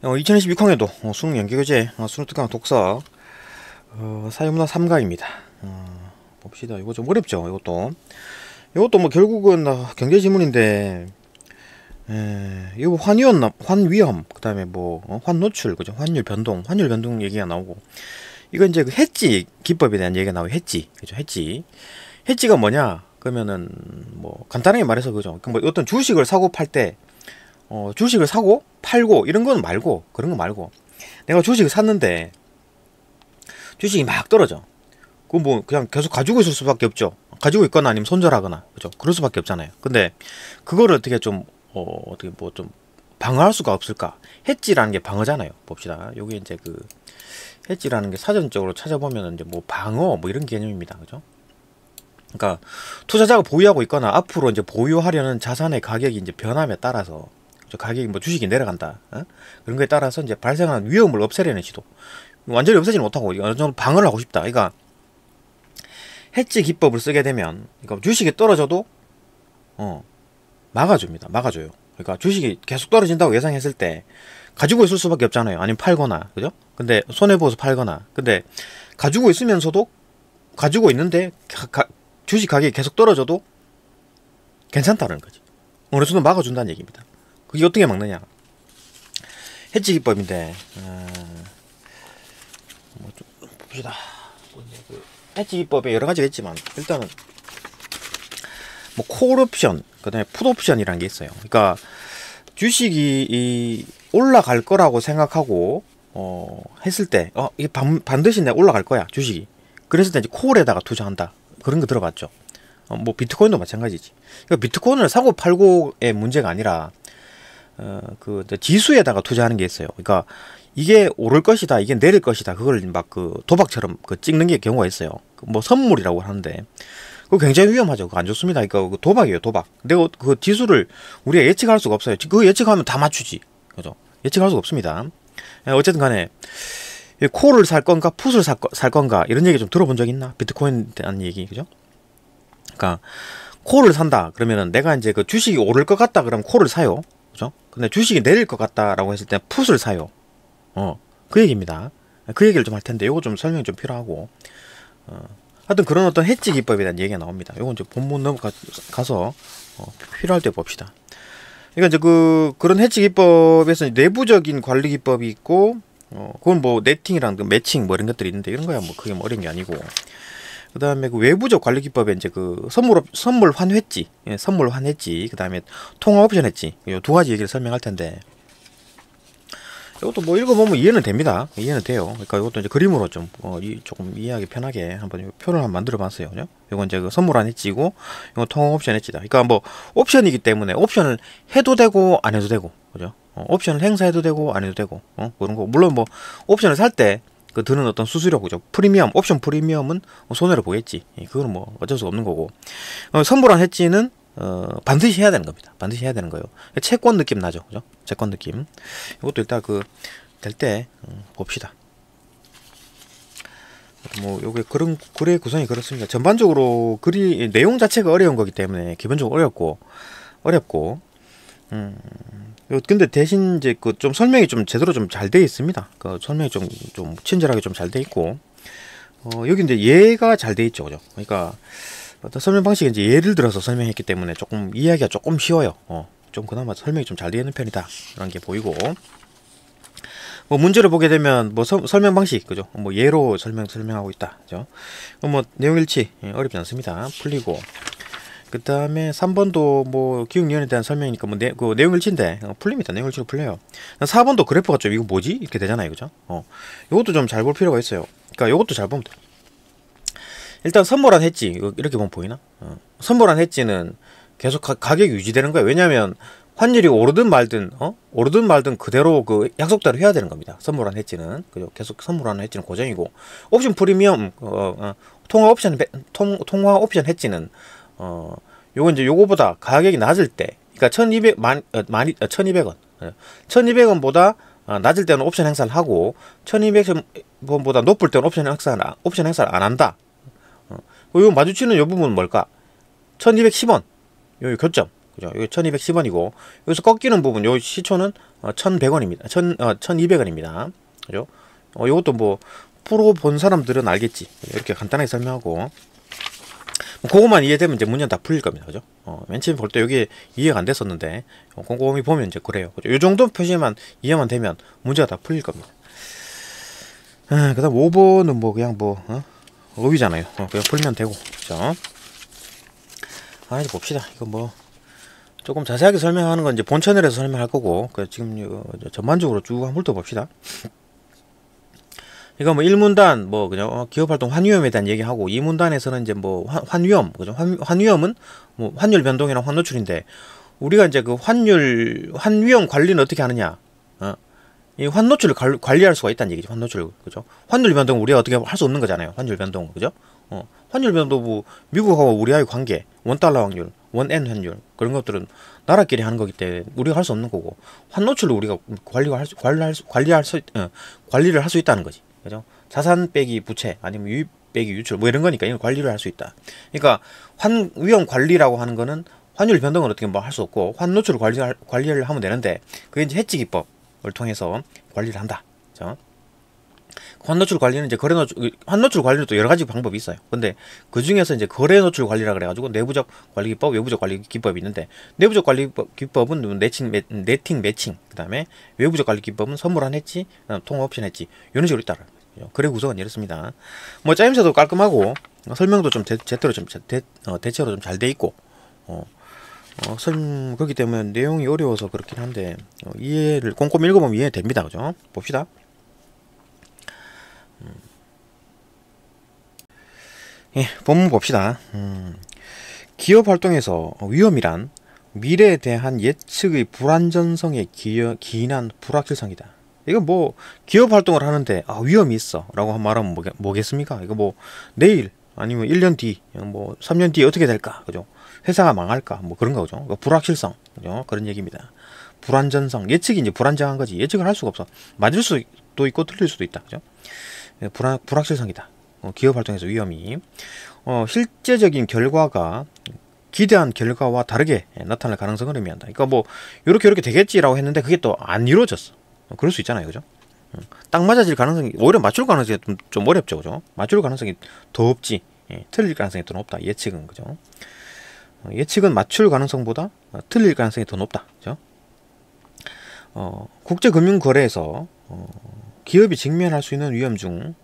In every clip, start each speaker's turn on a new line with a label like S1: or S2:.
S1: 2020 6학년도 수능 연계교재 수능 특강 독서 사회문화 3강입니다. 봅시다. 이거 좀 어렵죠. 이것도 뭐 결국은 경제지문인데, 이거 환위험, 그 다음에 뭐 환노출, 그죠? 환율 변동 얘기가 나오고, 이거 이제 그 해지 기법에 대한 얘기가 나오고, 그죠? 해지가 뭐냐? 그러면은 뭐 간단하게 말해서, 그죠? 뭐 어떤 주식을 사고 팔 때, 주식을 사고 팔고 이런 건 말고, 그런 거 말고, 내가 주식을 샀는데 주식이 막 떨어져. 그거 뭐 그냥 계속 가지고 있을 수밖에 없죠. 가지고 있거나 아니면 손절하거나, 그죠? 그럴 수밖에 없잖아요. 근데 그거를 어떻게 좀 어떻게 뭐 좀 방어할 수가 없을까? 해지라는 게 방어잖아요. 봅시다. 요게 이제 그 해지라는 게 사전적으로 찾아보면 이제 뭐 방어 뭐 이런 개념입니다. 그죠? 그러니까 투자자가 보유하고 있거나 앞으로 이제 보유하려는 자산의 가격이 이제 변함에 따라서, 가격이 뭐 주식이 내려간다, 그런 거에 따라서 이제 발생하는 위험을 없애려는 시도. 완전히 없애지는 못하고 어느 정도 방어를 하고 싶다. 그러니까 해지 기법을 쓰게 되면, 그러니까 주식이 떨어져도 막아줘요. 그러니까 주식이 계속 떨어진다고 예상했을 때 가지고 있을 수밖에 없잖아요. 아니면 팔거나, 그죠? 근데 손해보고서 팔거나. 근데 가지고 있으면서도, 가지고 있는데 주식 가격이 계속 떨어져도 괜찮다는 거지. 어느 정도 막아준다는 얘기입니다. 그게 어떻게 막느냐? 해지 기법인데, 뭐 좀 봅시다. 해지 기법에 여러 가지가 있지만, 일단은 뭐 콜옵션, 그다음에 풋옵션이라는 게 있어요. 그러니까 주식이 올라갈 거라고 생각하고 했을 때, 이게 반드시 내가 올라갈 거야, 주식이. 그랬을 때 이제 콜에다가 투자한다. 그런 거 들어봤죠? 뭐 비트코인도 마찬가지지. 그러니까 비트코인을 사고 팔고의 문제가 아니라 그 지수에다가 투자하는 게 있어요. 그러니까 이게 오를 것이다, 이게 내릴 것이다, 그걸 막 그 도박처럼 그 찍는 게 경우가 있어요. 뭐 선물이라고 하는데 그거 굉장히 위험하죠. 그거 안 좋습니다. 그러니까 도박이에요, 도박. 근데 그 지수를 우리가 예측할 수가 없어요. 그거 예측하면 다 맞추지, 그죠? 예측할 수가 없습니다. 어쨌든 간에 콜을 살 건가 풋을 살 건가 이런 얘기 좀 들어본 적 있나? 비트코인에 대한 얘기, 그죠? 그러니까 콜을 산다 그러면은 내가 이제 그 주식이 오를 것 같다 그러면 콜을 사요, 그죠? 근데 주식이 내릴 것 같다라고 했을 때 풋을 사요. 그 얘기입니다. 그 얘기를 좀 할 텐데 요거 좀 설명이 좀 필요하고, 하여튼 그런 어떤 해지 기법에 대한 얘기가 나옵니다. 요건 이제 본문 넘어가서 필요할 때 봅시다. 그러니까 이제 그런 해지 기법에서 내부적인 관리 기법이 있고, 그건 뭐 네팅이랑 매칭 뭐 이런 것들이 있는데, 이런 거야 뭐 그게 뭐 어려운 게 아니고, 그 다음에 그 외부적 관리 기법에 이제 그 선물 환회지, 선물 환회지, 그 다음에 통화 옵션 해지, 요 두 가지 얘기를 설명할 텐데, 이것도 뭐 읽어보면 이해는 됩니다. 이해는 돼요. 그러니까 이것도 이제 그림으로 좀 조금 이해하기 편하게 한번 표를 한번 만들어봤어요. 그죠? 이건 이제 그 선물환 해지고, 이건 통화 옵션 해지다. 그러니까 뭐 옵션이기 때문에 옵션을 해도 되고 안 해도 되고, 그죠? 옵션을 행사해도 되고 안 해도 되고, 그런 거. 물론 뭐 옵션을 살 때 그 드는 어떤 수수료, 그죠? 프리미엄, 옵션 프리미엄은 손해를 보겠지. 그거는 뭐 어쩔 수 없는 거고, 선물환 해지는 반드시 해야 되는 겁니다. 반드시 해야 되는 거예요. 채권 느낌 나죠, 그죠? 채권 느낌. 이것도 일단 될 때 봅시다. 뭐 요게 그런 글의 구성이 그렇습니다. 전반적으로 글이 내용 자체가 어려운 거기 때문에 기본적으로 어렵고, 근데 대신 이제 그 좀 설명이 좀 제대로 좀 잘 돼 있습니다. 그 설명이 좀 친절하게 좀 잘 돼 있고, 여기 이제 예가 잘 돼 있죠, 그죠? 그러니까 어떤 설명 방식이 이제 예를 들어서 설명했기 때문에 조금 이해하기가 조금 쉬워요. 좀 그나마 설명이 좀 잘 되어 있는 편이다, 이런 게 보이고, 뭐 문제를 보게 되면 뭐 설명 방식, 그죠? 뭐 예로 설명하고 있다, 그죠? 뭐 내용 일치 어렵지 않습니다. 풀리고, 그 다음에 3번도 뭐 기억연에 대한 설명이니까 뭐 그 내용 일치인데 풀립니다. 내용 일치로 풀려요. 4번도 그래프가 좀 이거 뭐지? 이렇게 되잖아요, 그죠? 이것도 좀 잘 볼 필요가 있어요. 그러니까 이것도 잘 보면 돼. 일단 선물환 해지, 이렇게 보면 보이나? 선물환 해지는 계속 가격이 유지되는 거예요. 왜냐하면 환율이 오르든 말든 그대로 그 약속대로 해야 되는 겁니다. 선물환 해지는, 그죠? 계속 선물환 해지는 고정이고, 옵션 프리미엄, 통화 옵션 해지는 요거 이제 요거보다 가격이 낮을 때, 그러니까 1200원, 1200원보다 낮을 때는 옵션 행사를 하고 1200원보다 높을 때는 옵션 행사를 안 한다. 요 마주치는 요 부분은 뭘까? 1210원 요 교점, 그죠? 여기 1210원이고, 여기서 꺾이는 부분, 요 시초는 1100원입니다. 1200원입니다. 그죠? 요것도 뭐, 프로 본 사람들은 알겠지. 이렇게 간단하게 설명하고, 뭐 그것만 이해되면 이제 문제는 다 풀릴 겁니다. 그죠? 맨 처음에 볼 때 여기 이해가 안 됐었는데, 꼼꼼히 보면 이제 그래요. 그죠? 요 정도 표시만 이해만 되면 문제가 다 풀릴 겁니다. 그 다음 5번은 뭐, 그냥 뭐, 어휘잖아요. 그냥 풀면 되고, 그죠? 이제 봅시다. 이거 뭐, 조금 자세하게 설명하는 건 이제 본 채널에서 설명할 거고, 지금 전반적으로 쭉 한번 훑어봅시다. 이거 뭐 1문단 뭐 그냥 기업활동 환위험에 대한 얘기하고, 2문단에서는 이제 뭐 환위험, 그죠? 환위험은 뭐 환율 변동이랑 환노출인데, 우리가 이제 그 환위험 관리는 어떻게 하느냐? 이 환노출을 관리할 수가 있다는 얘기죠. 환노출, 그죠? 환율 변동 우리가 어떻게 할 수 없는 거잖아요. 환율 변동, 그죠? 환율 변동, 뭐 미국하고 우리와의 관계, 원달러 확률, 원엔 환율, 그런 것들은 나라끼리 하는 거기 때문에 우리가 할 수 없는 거고, 환노출을 우리가 관리를 할 수 있다는 거지. 그죠? 자산 빼기 부채, 아니면 유입 빼기 유출, 뭐 이런 거니까 이건 관리를 할 수 있다. 그러니까 위험 관리라고 하는 거는 환율 변동을 어떻게 뭐 할 수 없고, 환노출을 관리를 하면 되는데, 그게 이제 해지 기법을 통해서 관리를 한다. 그죠? 환노출 관리는 이제 환노출 관리는 또 여러 가지 방법이 있어요. 근데 그 중에서 이제 거래 노출 관리라 그래가지고 내부적 관리 기법, 외부적 관리 기법이 있는데, 내부적 관리 기법은 네팅 매칭, 그 다음에 외부적 관리 기법은 선물한 해지, 통화 옵션 해지, 이런 식으로 있다. 거래 구성은 이렇습니다. 뭐 짜임새도 깔끔하고, 설명도 좀 대체로 좀 잘 돼 있고, 그렇기 때문에 내용이 어려워서 그렇긴 한데, 이해를 꼼꼼히 읽어보면 이해됩니다. 그죠? 봅시다. 예, 본문 봅시다. 기업 활동에서 위험이란 미래에 대한 예측의 불안전성에 기인한 불확실성이다. 이거 뭐 기업 활동을 하는데 위험이 있어 라고 말하면 뭐겠습니까? 이거 뭐 내일 아니면 1년 뒤, 뭐 3년 뒤에 어떻게 될까? 그죠? 회사가 망할까? 뭐 그런 거죠. 그러니까 불확실성, 그죠? 그런 얘기입니다. 불안전성, 예측이 이제 불안정한 거지. 예측을 할 수가 없어. 맞을 수도 있고 틀릴 수도 있다. 그죠? 불확실성이다. 기업 활동에서 위험이 실제적인 결과가 기대한 결과와 다르게 나타날 가능성을 의미한다. 그러니까 뭐 이렇게 되겠지라고 했는데 그게 또 안 이루어졌어. 그럴 수 있잖아요, 그죠? 딱 맞아질 가능성이, 오히려 맞출 가능성이 좀 어렵죠, 그죠? 맞출 가능성이 더 없지. 틀릴 가능성이 더 높다. 예측은, 그죠? 예측은 맞출 가능성보다 틀릴 가능성이 더 높다, 그죠? 국제금융거래에서 기업이 직면할 수 있는 위험 중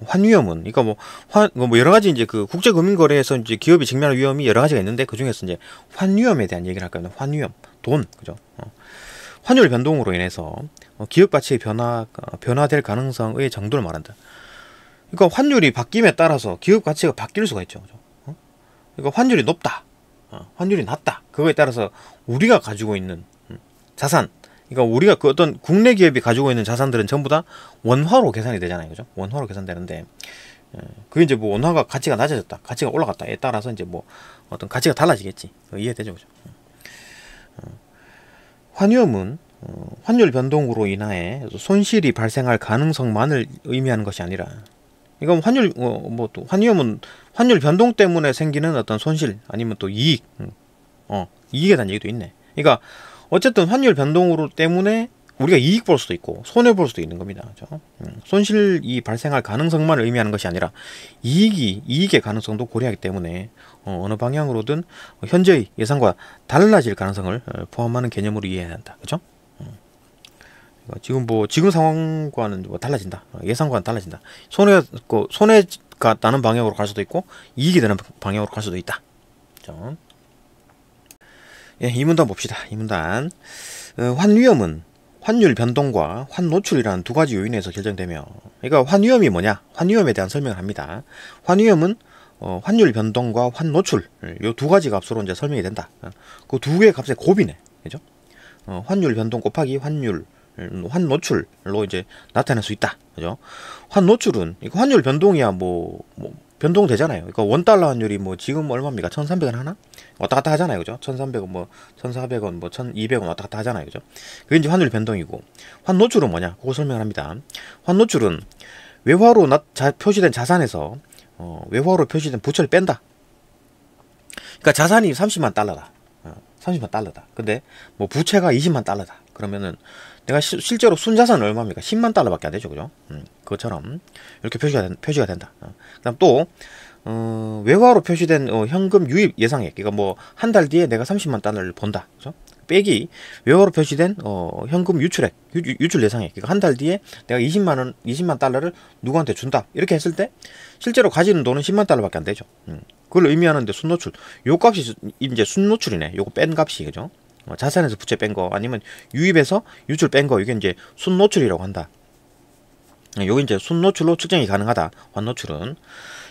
S1: 환위험은, 그러니까 뭐 여러 가지 이제 그 국제금융거래에서 이제 기업이 직면할 위험이 여러 가지가 있는데, 그 중에서 이제 환위험에 대한 얘기를 할 겁니다. 환위험, 돈, 그죠? 환율 변동으로 인해서 기업 가치의 변화될 가능성의 정도를 말한다. 그러니까 환율이 바뀜에 따라서 기업 가치가 바뀔 수가 있죠, 그죠? 그러니까 환율이 높다, 환율이 낮다. 그거에 따라서 우리가 가지고 있는 자산, 그러니까 우리가 그 어떤 국내 기업이 가지고 있는 자산들은 전부 다 원화로 계산이 되잖아요, 그죠? 원화로 계산되는데, 그게 이제 뭐 원화가 가치가 낮아졌다, 가치가 올라갔다에 따라서 이제 뭐 어떤 가치가 달라지겠지. 이해되죠, 그죠? 환위험은 환율 변동으로 인하여 손실이 발생할 가능성만을 의미하는 것이 아니라, 이건 또 환위험은 환율 변동 때문에 생기는 어떤 손실, 아니면 또 이익, 이익에 대한 얘기도 있네. 그러니까 어쨌든 환율 변동으로 때문에 우리가 이익 볼 수도 있고 손해 볼 수도 있는 겁니다. 그렇죠? 손실이 발생할 가능성만 의미하는 것이 아니라 이익의 가능성도 고려하기 때문에 어느 방향으로든 현재의 예상과 달라질 가능성을 포함하는 개념으로 이해해야 한다. 그렇죠? 지금 상황과는 뭐 달라진다. 예상과는 달라진다. 손해가 나는 방향으로 갈 수도 있고 이익이 되는 방향으로 갈 수도 있다. 그렇죠? 예, 2문단 봅시다. 2문단. 환위험은 환율 변동과 환노출이라는 두 가지 요인에서 결정되며, 그러니까 환위험이 뭐냐? 환위험에 대한 설명을 합니다. 환위험은 환율 변동과 환노출, 요 두 가지 값으로 이제 설명이 된다. 그 두 개의 값의 곱이네, 그죠? 환율 변동 곱하기 환노출로 이제 나타낼 수 있다, 그죠? 환노출은 환율 변동이야 뭐 변동되잖아요. 그러니까 원달러 환율이 뭐 지금 얼마입니까? 1,300원 하나? 왔다 갔다 하잖아요. 그죠? 1,300원, 뭐 1,400원, 뭐 1,200원 왔다 갔다 하잖아요. 그죠? 그게 이제 환율 변동이고, 환노출은 뭐냐? 그거 설명을 합니다. 환노출은 외화로 표시된 자산에서 외화로 표시된 부채를 뺀다. 그러니까 자산이 30만 달러다. 30만 달러다. 근데 뭐 부채가 20만 달러다. 그러면은 내가 실제로 순자산은 얼마입니까? 10만 달러밖에 안 되죠, 그죠? 그것처럼 이렇게 표시가 된다. 그다음 또 외화로 표시된 현금 유입 예상액. 그러니까 뭐 한 달 뒤에 내가 30만 달러를 번다, 그죠? 빼기 외화로 표시된 현금 유출액, 유출 예상액. 그러니까 한 달 뒤에 내가 20만 달러를 누구한테 준다. 이렇게 했을 때 실제로 가지는 돈은 10만 달러밖에 안 되죠. 그걸 의미하는데 순노출. 요 값이 이제 순노출이네. 요거 뺀 값이, 그죠? 자산에서 부채 뺀 거, 아니면 유입에서 유출 뺀 거, 이게 이제 순노출이라고 한다. 요게 이제 순노출로 측정이 가능하다. 환노출은.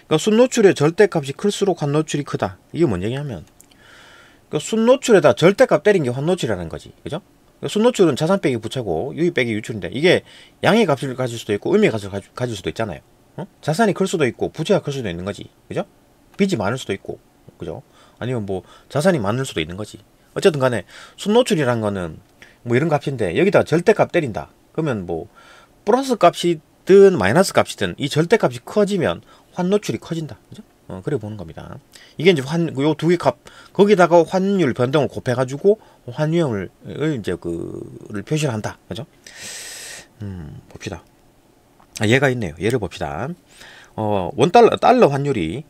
S1: 그러니까 순노출의 절대값이 클수록 환노출이 크다. 이게 뭔 얘기냐면, 그러니까 순노출에다 절대값 때린 게 환노출이라는 거지, 그죠? 그러니까 순노출은 자산 빼기 부채고 유입 빼기 유출인데, 이게 양의 값을 가질 수도 있고 의미의 값을 가질 수도 있잖아요. 자산이 클 수도 있고 부채가 클 수도 있는 거지, 그죠? 빚이 많을 수도 있고, 그죠? 아니면 뭐 자산이 많을 수도 있는 거지. 어쨌든 간에 순노출이란 거는 뭐 이런 값인데, 여기다 절대값 때린다. 그러면 뭐 플러스 값이든 마이너스 값이든 이 절대값이 커지면 환노출이 커진다, 그죠? 그래 보는 겁니다. 이게 이제 요 두 개 값, 거기다가 환율 변동을 곱해가지고 환유형을 이제 그를 표시를 한다, 그죠? 봅시다. 얘가 있네요. 얘를 봅시다. 달러 환율이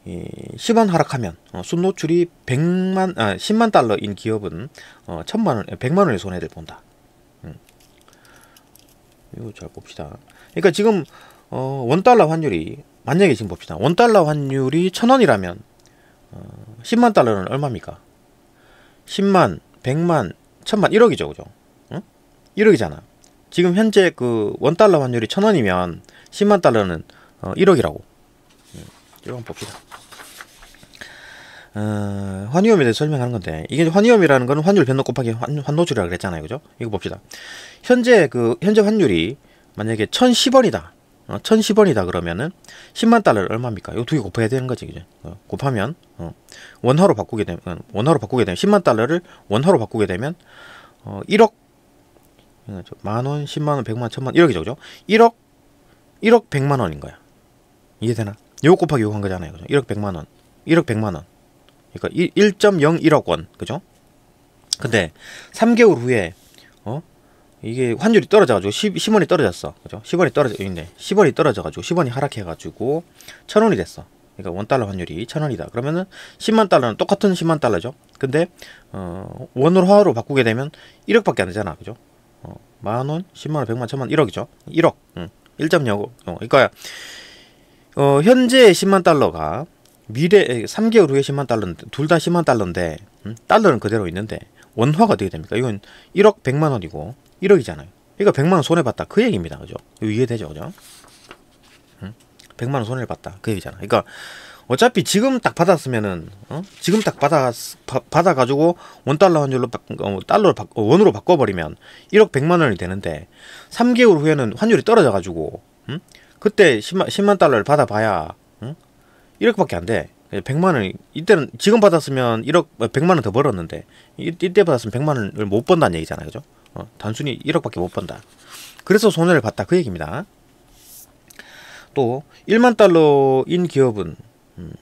S1: 10원 하락하면 순노출이 10만 달러인 기업은 100만 원의 손해를 본다. 이거 잘 봅시다. 그러니까 지금 원달러 환율이, 만약에 지금 봅시다. 원달러 환율이 1000원이라면 10만 달러는 얼마입니까? 10만, 100만, 1000만, 1억이죠, 그죠? 1억이잖아. 지금 현재 그 원달러 환율이 1000원이면 10만 달러는 1억이라고. 이거 한번 봅시다. 환위험에 대해서 설명하는 건데, 이게 환위험이라는 거는 환율 변동 곱하기 환노출이라고 그랬잖아요, 그죠? 이거 봅시다. 현재 환율이 만약에 1010원이다. 1010원이다 그러면은 10만 달러는 얼마입니까? 요 두 개 곱해야 되는 거지, 그죠? 곱하면 원화로 바꾸게 되면 10만 달러를 원화로 바꾸게 되면 1억, 만원, 10만원, 100만, 1000만, 1억이죠, 그죠? 1억 100만원인 거야. 이해되나? 요거 곱하기 요거 한 거잖아요, 그죠? 1억 100만원, 1억 100만원. 그러니까 1.01억 원, 그죠? 근데 3개월 후에 이게 환율이 떨어져가지고 10원이 떨어졌어, 그죠? 10원이 떨어져있네. 10원이 떨어져가지고 10원이 하락해가지고 1000원이 됐어. 그러니까 원달러 환율이 1000원이다. 그러면은 10만 달러는 똑같은 10만 달러죠. 근데 원화로 바꾸게 되면 1억밖에 안 되잖아, 그죠? 만원, 10만원, 100만, 1000만, 1억이죠. 1억. 1.05. 그러니까 현재 10만 달러가 미래 3개월 후에 10만 달러인데, 둘 다 10만 달러인데 달러는 그대로 있는데 원화가 어떻게 됩니까? 이건 1억 100만 원이고 1억이잖아요. 그러니까 100만 원 손해 봤다, 그 얘기입니다, 그죠? 이해되죠, 그죠? 100만 원 손해를 봤다, 그 얘기잖아. 그러니까 어차피 지금 딱 받았으면은 지금 딱 받아가지고 원달러 환율로 원으로 바꿔버리면 1억 100만 원이 되는데, 3개월 후에는 환율이 떨어져가지고 그때 10만 달러를 받아봐야 1억밖에 안 돼. 100만 원이, 이때는 지금 받았으면 100만 원 더 벌었는데 이때 받았으면 100만 원을 못 번다는 얘기잖아요, 그죠? 단순히 1억밖에 못 번다. 그래서 손해를 봤다, 그 얘기입니다. 또 1만 달러인 기업은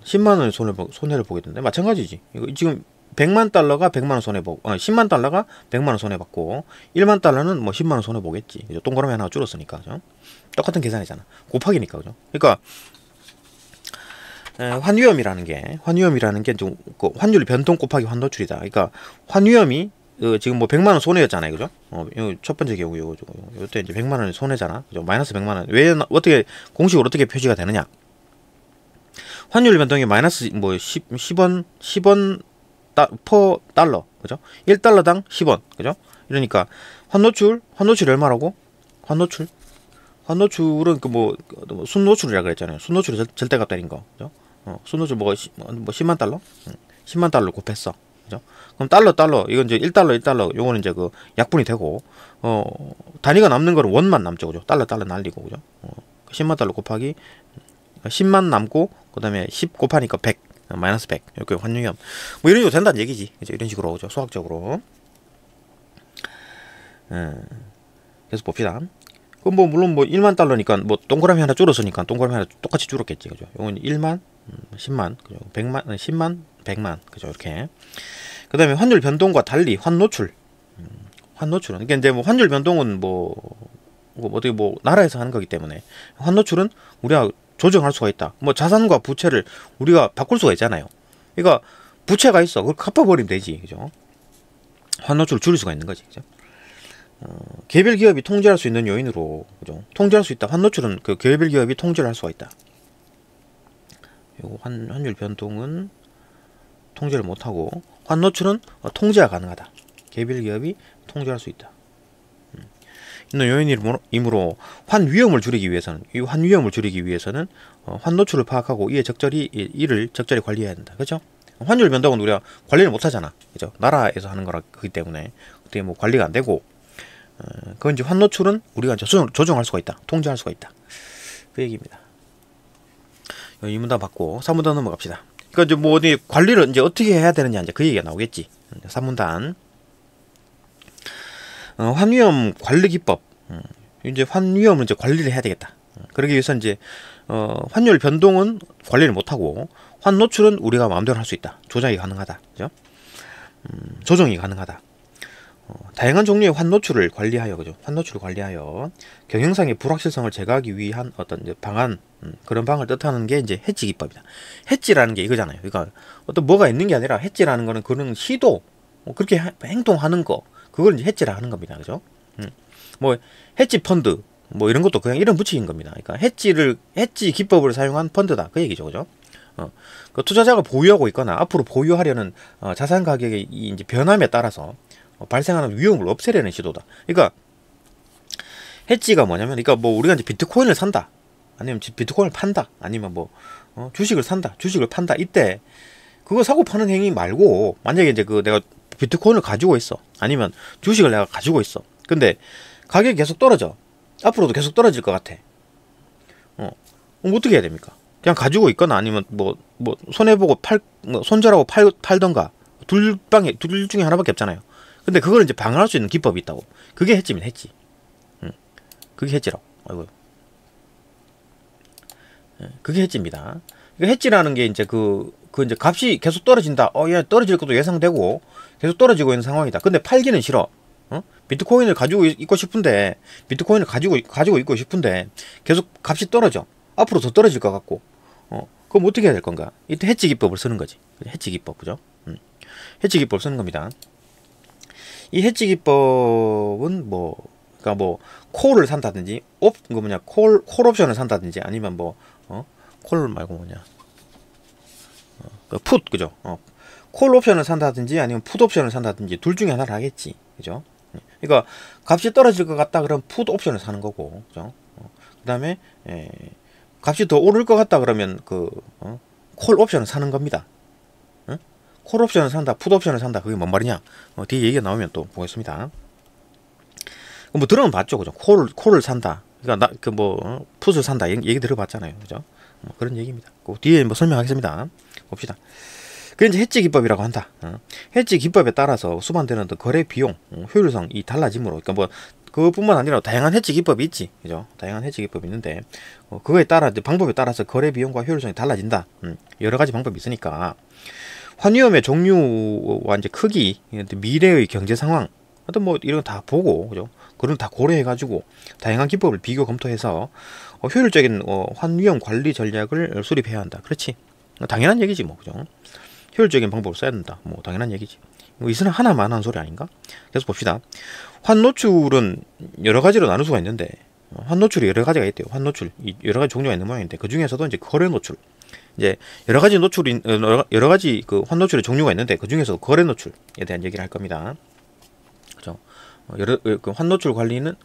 S1: 10만 원의 손해를 보게 되는데, 마찬가지지. 이거 지금 100만 달러가 100만 원 손해보고 10만 달러가 100만 원 손해봤고 1만 달러는 뭐 10만 원 손해보겠지, 그죠? 동그라미 하나 줄었으니까, 그죠? 똑같은 계산이잖아. 곱하기니까, 그죠? 그러니까 환위험이라는 게 좀 환율 변동 곱하기 환노출이다. 그러니까 환위험이 지금 뭐 100만 원 손해였잖아요, 그죠? 첫 번째 경우 요때 이제 100만 원이 손해잖아, 그죠? 마이너스 100만 원. 왜, 어떻게 공식으로 어떻게 표시가 되느냐? 환율 변동이 마이너스 뭐 10원 퍼 달러, 그죠? 1달러당 10원, 그죠? 이러니까 환노출이 얼마라고? 환노출은 뭐 순노출이라 그랬잖아요. 순노출이 절대값 때린 거, 그죠? 순노출 뭐 10만 달러? 10만 달러 곱했어, 그죠? 그럼 달러 이건 이제 1달러 요거는 이제 그 약분이 되고 단위가 남는 거는 원만 남죠, 그죠? 달러 날리고, 그죠? 10만 달러 곱하기 10만 남고, 그 다음에 10 곱하니까 100, 마이너스 100. 이렇게 환율 뭐 이런 식으로 된다는 얘기지, 그죠? 이런 식으로, 그죠? 수학적으로. 그래서 봅시다. 그럼 뭐 물론 뭐 1만 달러니까 뭐 동그라미 하나 줄었으니까 동그라미 하나 똑같이 줄었겠지, 그죠? 이건 1만, 10만, 그죠? 100만, 10만, 100만. 그죠? 이렇게. 그 다음에 환율 변동과 달리 환노출. 환노출은, 그러니까 이제 뭐 환율 변동은 어떻게 나라에서 하는 거기 때문에 환노출은 우리가 조정할 수가 있다. 뭐 자산과 부채를 우리가 바꿀 수가 있잖아요. 그러니까 부채가 있어. 그걸 갚아버리면 되지. 그죠? 환노출을 줄일 수가 있는 거지. 그죠? 개별 기업이 통제할 수 있는 요인으로, 그죠? 통제할 수 있다. 환노출은 그 개별 기업이 통제를 할 수가 있다. 요 환율 변동은 통제를 못하고, 환노출은 통제가 가능하다. 개별 기업이 통제할 수 있다. 있는 요인이므로 환위험을 줄이기 위해서는, 이 환위험을 줄이기 위해서는 환노출을 파악하고 이를 적절히 관리해야 된다. 그죠? 환율 변동은 우리가 관리를 못하잖아. 그죠? 나라에서 하는 거기 때문에 그때 뭐 관리가 안 되고, 그건 이제 환노출은 우리가 이제 조정할 수가 있다. 통제할 수가 있다. 그 얘기입니다. 이 문단 받고 3문단 넘어갑시다. 그러니까 이제 뭐 어디 관리를 이제 어떻게 해야 되느냐, 이제 그 얘기가 나오겠지. 3문단. 환위험 관리 기법. 이제 환위험을 이제 관리를 해야 되겠다. 그러기 위해서 이제 환율 변동은 관리를 못하고, 환노출은 우리가 마음대로 할 수 있다. 조작이 가능하다. 그죠? 조정이 가능하다. 다양한 종류의 환노출을 관리하여, 그죠? 환노출을 관리하여 경영상의 불확실성을 제거하기 위한 어떤 이제 방안, 그런 방을 뜻하는 게 이제 해지 기법이다. 해지라는 게 이거잖아요. 그러니까 어떤 뭐가 있는 게 아니라, 해지라는 거는 그런 시도, 그렇게 행동하는 거, 그걸 이제 해지라 하는 겁니다. 그죠? 뭐 해지 펀드, 뭐 이런 것도 그냥 이름 붙이는 겁니다. 그러니까 해지 기법을 사용한 펀드다. 그 얘기죠. 그죠? 그 투자자가 보유하고 있거나 앞으로 보유하려는 자산 가격의 이제 변함에 따라서 발생하는 위험을 없애려는 시도다. 그러니까 해지가 뭐냐면, 그러니까 뭐 우리가 이제 비트코인을 산다, 아니면 비트코인을 판다, 아니면 뭐 주식을 산다, 주식을 판다, 이때 그거 사고 파는 행위 말고, 만약에 이제 내가 비트코인을 가지고 있어, 아니면 주식을 내가 가지고 있어. 근데 가격이 계속 떨어져. 앞으로도 계속 떨어질 것 같아. 그럼 어떻게 해야 됩니까? 그냥 가지고 있거나, 아니면 뭐 손해보고 손절하고 팔던가, 둘 중에 하나밖에 없잖아요. 근데 그걸 이제 방어할 수 있는 기법이 있다고. 그게 해지면 해지. 그게 해지라고. 아이고. 그게 해지입니다. 해지라는 게 이제 이제 값이 계속 떨어진다. 야, 떨어질 것도 예상되고 계속 떨어지고 있는 상황이다. 근데 팔기는 싫어. 비트코인을 가지고 있고 싶은데, 비트코인을 가지고 있고 싶은데 계속 값이 떨어져. 앞으로 더 떨어질 것 같고. 그럼 어떻게 해야 될 건가? 이때 해지 기법을 쓰는 거지. 해지 기법, 그죠? 해지 기법을 쓰는 겁니다. 이 해지 기법은 그러니까 콜을 산다든지, 콜 옵션을 산다든지, 아니면 콜 말고 풋, 그죠? 콜 옵션을 산다든지, 아니면 풋 옵션을 산다든지, 둘 중에 하나를 하겠지. 그죠? 그러니까 값이 떨어질 것 같다 그러면 풋 옵션을 사는 거고, 그죠? 그 다음에 값이 더 오를 것 같다 그러면 콜 옵션을 사는 겁니다. 콜 옵션을 산다, 풋 옵션을 산다, 그게 뭔 말이냐? 뒤에 얘기가 나오면 또 보겠습니다. 뭐 들어는 봤죠, 그죠? 콜을 산다, 그러니까 풋을 산다, 얘기 들어봤잖아요, 그죠? 그런 얘기입니다. 그 뒤에 설명하겠습니다. 봅시다. 그게 이제 해지 기법이라고 한다. 해지 기법에 따라서 수반되는 거래 비용, 효율성이 달라지므로, 그러니까 그것뿐만 아니라 다양한 해지 기법이 있지, 그죠? 다양한 해지 기법이 있는데, 그거에 따라 방법에 따라서 거래 비용과 효율성이 달라진다. 여러 가지 방법이 있으니까 환위험의 종류와 이제 크기, 미래의 경제 상황, 하여튼 이런 거 다 보고, 그죠? 그런 다 고려해가지고 다양한 기법을 비교 검토해서 효율적인 환위험 관리 전략을 수립해야 한다. 그렇지? 당연한 얘기지, 그죠? 효율적인 방법을 써야 된다. 당연한 얘기지. 이거는 하나만 한 소리 아닌가? 계속 봅시다. 환노출은 여러 가지로 나눌 수가 있는데, 환노출이 여러 가지가 있대요. 환노출 여러 가지 종류가 있는 모양인데, 그 중에서도 이제 거래 노출, 이제 여러 가지 그 환노출의 종류가 있는데, 그 중에서 거래 노출에 대한 얘기를 할 겁니다. 그죠? 그 환노출 관리는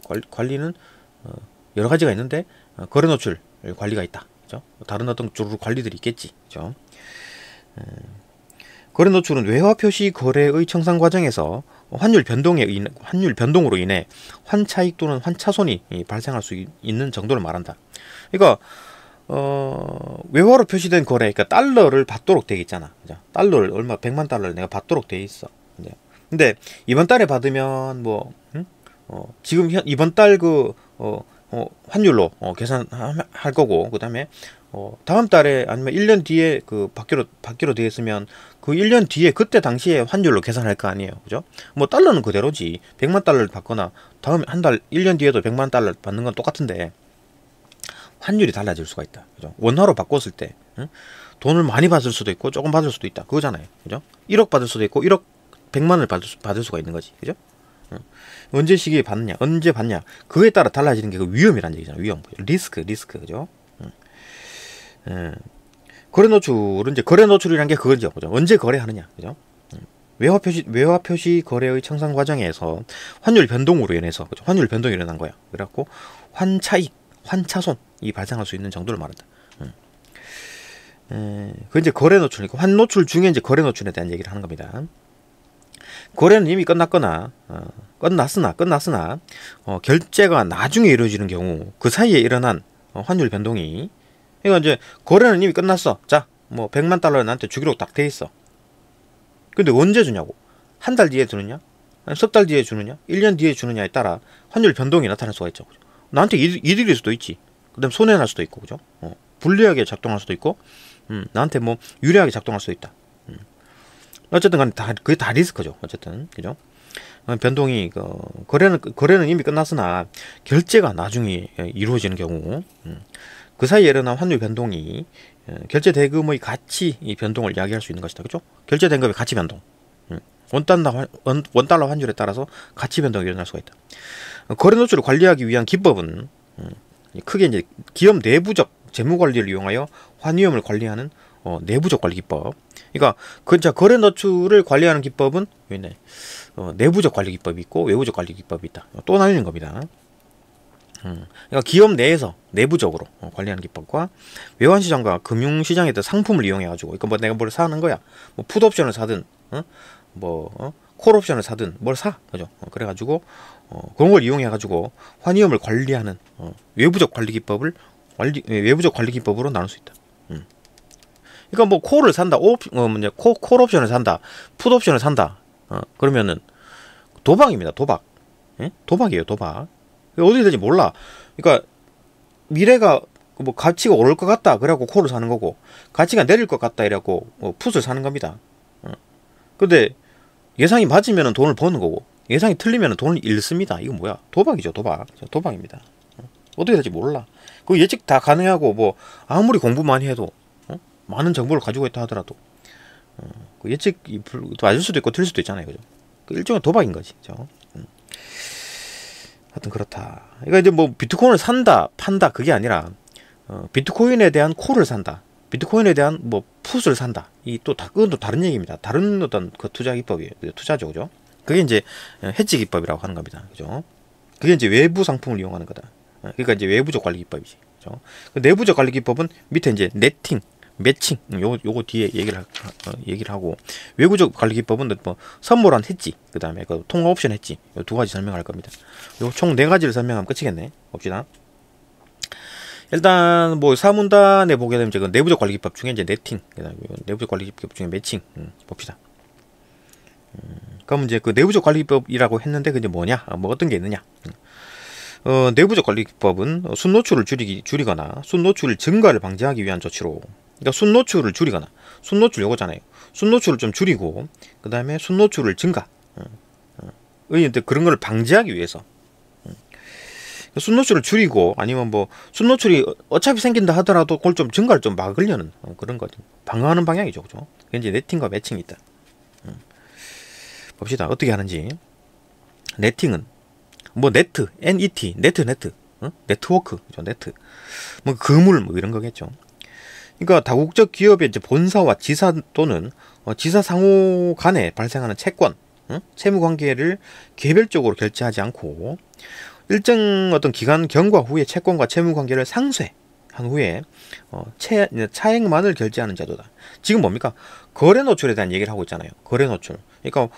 S1: 여러 가지가 있는데, 거래 노출 관리가 있다. 그죠? 다른 어떤 주로 관리들이 있겠지. 그죠? 거래 노출은 외화 표시 거래의 청산 과정에서 환율 변동으로 인해 환차익 또는 환차손이 발생할 수 있는 정도를 말한다. 그러니까 외화로 표시된 거래, 그러니까 달러를 받도록 되어 있잖아. 그죠? 달러를 100만 달러를 내가 받도록 되어 있어. 근데 이번 달에 받으면 지금 이번 달 환율로 계산할 거고, 그다음에 다음 달에 아니면 1년 뒤에 그 받기로 되어 있으면 그 1년 뒤에 그때 당시에 환율로 계산할 거 아니에요. 그죠? 뭐 달러는 그대로지. 100만 달러를 받거나 다음 한 달 1년 뒤에도 100만 달러 받는 건 똑같은데 환율이 달라질 수가 있다. 그죠? 원화로 바꿨을 때 응? 돈을 많이 받을 수도 있고 조금 받을 수도 있다. 그거잖아요. 그죠? 1억 받을 수도 있고 1억 100만을 받을 수가 있는 거지. 그죠? 응. 언제 시기에 받느냐, 언제 받냐, 그에 따라 달라지는 게 그 위험이라는 얘기잖아. 위험, 리스크, 그죠? 거래 노출은 이제 거래 노출이란 게 그거죠. 그죠? 언제 거래하느냐, 그죠? 외화 표시 거래의 청산 과정에서 환율 변동으로 인해서, 그죠? 환율 변동이 일어난 거야. 그래갖고 환차익, 환차손이 발생할 수 있는 정도를 말한다. 그 이제 거래 노출이니까 환 노출 중에 이제 거래 노출에 대한 얘기를 하는 겁니다. 거래는 이미 끝났거나 끝났으나 결제가 나중에 이루어지는 경우 그 사이에 일어난 환율 변동이, 그러니까 이제 거래는 이미 끝났어. 자, 뭐 100만 달러 나한테 주기로 딱 돼 있어. 근데 언제 주냐고? 한 달 뒤에 주느냐? 석 달 뒤에 주느냐? 1년 뒤에 주느냐에 따라 환율 변동이 나타날 수가 있죠. 그죠? 나한테 이득일 수도 있지. 그다음 손해날 수도 있고, 그죠? 불리하게 작동할 수도 있고, 나한테 뭐 유리하게 작동할 수도 있다. 어쨌든 간에 그게 다 리스크죠. 어쨌든, 그죠? 변동이, 거래는 이미 끝났으나 결제가 나중에 이루어지는 경우, 그 사이에 일어난 환율 변동이 결제 대금의 가치 변동을 이야기할 수 있는 것이다. 그죠? 결제 대금의 가치 변동. 원달러 환율에 따라서 가치 변동이 일어날 수가 있다. 거래 노출을 관리하기 위한 기법은 크게 이제 기업 내부적 재무 관리를 이용하여 환위험을 관리하는 내부적 관리 기법. 그러니까 거래 노출을 관리하는 기법은 내부적 관리 기법이 있고 외부적 관리 기법이 있다. 또 나뉘는 겁니다. 그러니까 기업 내에서 내부적으로 관리하는 기법과 외환시장과 금융시장에 상품을 이용해가지고, 그러니까 뭐 내가 뭘 사는 거야. 뭐 풋옵션을 사든, 콜옵션을 사든 뭘 사, 그죠? 그래가지고 그런 걸 이용해가지고 환위험을 관리하는 외부적 관리 기법을 외부적 관리 기법으로 나눌 수 있다. 그러니까 뭐 콜을 산다, 콜옵션을 산다, 풋옵션을 산다. 그러면은 도박입니다. 도박. 예? 도박이에요. 도박. 어떻게 될지 몰라. 그러니까 미래가 뭐 가치가 오를 것 같다. 그래갖고 콜을 사는 거고, 가치가 내릴 것 같다. 이래갖고 풋을 사는 겁니다. 근데 예상이 맞으면 돈을 버는 거고, 예상이 틀리면 돈을 잃습니다. 이거 뭐야? 도박이죠. 도박. 도박입니다. 어떻게 될지 몰라. 그 예측 다 가능하고, 뭐 아무리 공부 많이 해도 많은 정보를 가지고 있다 하더라도 그 예측이 맞을 수도 있고 틀릴 수도 있잖아요. 그죠? 그 일종의 도박인 거지. 그죠? 하여튼 그렇다. 그러니까 이제 뭐 비트코인을 산다, 판다, 그게 아니라 비트코인에 대한 콜을 산다, 비트코인에 대한 뭐 풋을 산다. 그건 또 다른 얘기입니다. 다른 어떤 그 투자 기법이에요. 투자죠, 그죠? 그게 이제 헤지 기법이라고 하는 겁니다. 그죠? 그게 이제 외부 상품을 이용하는 거다. 그러니까 이제 외부적 관리 기법이지. 그죠? 그 내부적 관리 기법은 밑에 이제 네팅, 매칭, 요거 뒤에 얘기를 하고, 외부적 관리 기법은 뭐 선물한 했지, 그 다음에 그 통화 옵션 했지, 요 두 가지 설명할 겁니다. 요 총 네 가지를 설명하면 끝이겠네. 봅시다. 일단 뭐 사문단에 보게 되면 그 내부적 관리 기법 중에 이제 네팅, 그다음에 내부적 관리 기법 중에 매칭, 봅시다. 그럼 이제 그 내부적 관리 기법이라고 했는데 그게 뭐냐, 뭐 어떤 게 있느냐. 내부적 관리 기법은 순노출을 줄이거나 순노출 증가를 방지하기 위한 조치로, 그러니까 순노출을 줄이거나, 순노출 요거잖아요. 순노출을 좀 줄이고, 그 다음에 순노출을 증가, 그런 걸 방지하기 위해서 순노출을 줄이고, 아니면 뭐 순노출이 어차피 생긴다 하더라도 그걸 좀 증가를 좀 막으려는 그런 거지. 방어하는 방향이죠, 그죠? 그게 이제 네팅과 매칭이 있다. 봅시다. 어떻게 하는지. 네팅은 뭐 네트, NET, 네트, 네트워크, 그죠? 네트, 뭐 그물, 뭐 이런 거겠죠. 그러니까 다국적 기업의 이제 본사와 지사 또는 지사 상호 간에 발생하는 채권, 채무 관계를 개별적으로 결제하지 않고 일정 어떤 기간 경과 후에 채권과 채무 관계를 상쇄한 후에 차액만을 결제하는 제도다. 지금 뭡니까? 거래 노출에 대한 얘기를 하고 있잖아요. 거래 노출. 그러니까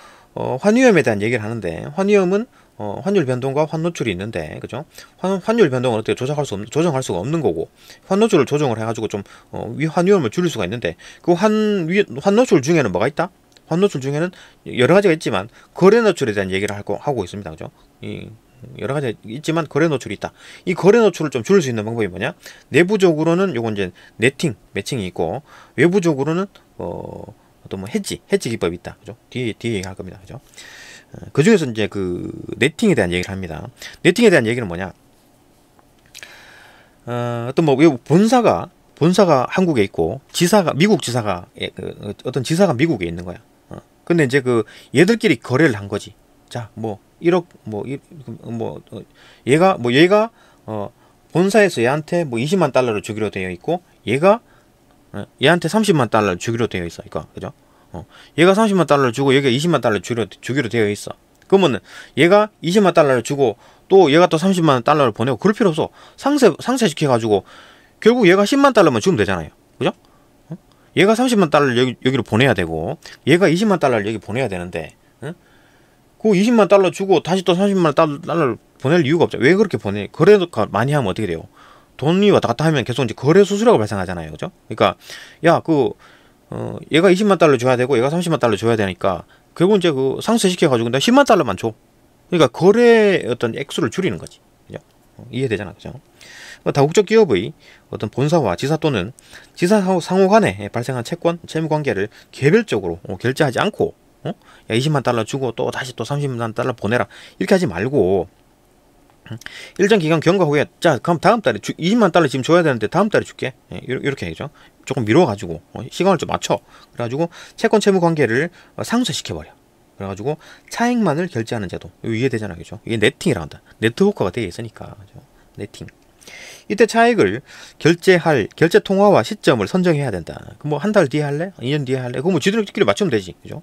S1: 환위험에 대한 얘기를 하는데, 환위험은 환율 변동과 환노출이 있는데, 그죠? 환율 변동은 어떻게 조정할 수가 없는 거고, 환노출을 조정을 해가지고 좀 환위험을 줄일 수가 있는데, 그 환노출 중에는 뭐가 있다? 환노출 중에는 여러 가지가 있지만 거래 노출에 대한 얘기를 하고 있습니다. 그죠? 여러 가지 있지만 거래 노출이 있다. 이 거래 노출을 좀 줄일 수 있는 방법이 뭐냐? 내부적으로는 요건 이제 네팅, 매칭이 있고, 외부적으로는 어떤 뭐 해지 기법이 있다. 그죠? 뒤에 얘기할 겁니다. 그죠? 그 중에서 이제 그 네팅에 대한 얘기를 합니다. 네팅에 대한 얘기는 뭐냐? 어떤 뭐 본사가 한국에 있고 지사가 미국 지사가 어떤 지사가 미국에 있는 거야. 근데 이제 그 얘들끼리 거래를 한 거지. 자, 뭐 1억 얘가 본사에서 얘한테 뭐 20만 달러를 주기로 되어 있고 얘가 얘한테 30만 달러를 주기로 되어 있어. 그러니까 그죠? 얘가 30만 달러를 주고 얘가 20만 달러를 주기로 되어 있어. 그러면은 얘가 20만 달러를 주고 또 얘가 또 30만 달러를 보내고 그럴 필요 없어. 상쇄시켜 가지고 결국 얘가 10만 달러만 주면 되잖아요. 그죠? 얘가 30만 달러를 여기로 보내야 되고 얘가 20만 달러를 여기 보내야 되는데 그 20만 달러 주고 다시 또 30만 달러를 보낼 이유가 없죠. 왜 그렇게 거래가 많이 하면 어떻게 돼요? 돈이 왔다 갔다 하면 계속 이제 거래 수수료가 발생하잖아요. 그죠? 그러니까 야, 얘가 20만 달러 줘야 되고 얘가 30만 달러 줘야 되니까 결국 이제 그 상쇄시켜 가지고 내가 10만 달러만 줘. 그러니까 거래 어떤 액수를 줄이는 거지. 그죠? 이해되잖아. 그죠? 다국적 기업의 어떤 본사와 지사 또는 지사 상호 간에 발생한 채권, 채무 관계를 개별적으로 결제하지 않고 야 20만 달러 주고 또 다시 또 30만 달러 보내라 이렇게 하지 말고 일정 기간 경과 후에 자 그럼 다음 달에 20만 달러 지금 줘야 되는데 다음 달에 줄게 이렇게 해죠. 조금 미뤄가지고 시간을 좀 맞춰 그래가지고 채권 채무 관계를 상쇄시켜버려. 그래가지고 차익만을 결제하는 제도. 이거 이해되잖아. 그죠? 이게 네팅이라고 한다. 네트워크가 되어 있으니까. 그죠? 네팅. 이때 차익을 결제 통화와 시점을 선정해야 된다. 그 뭐 한 달 뒤에 할래? 2년 뒤에 할래? 그거 뭐 지들끼리 맞추면 되지. 그죠?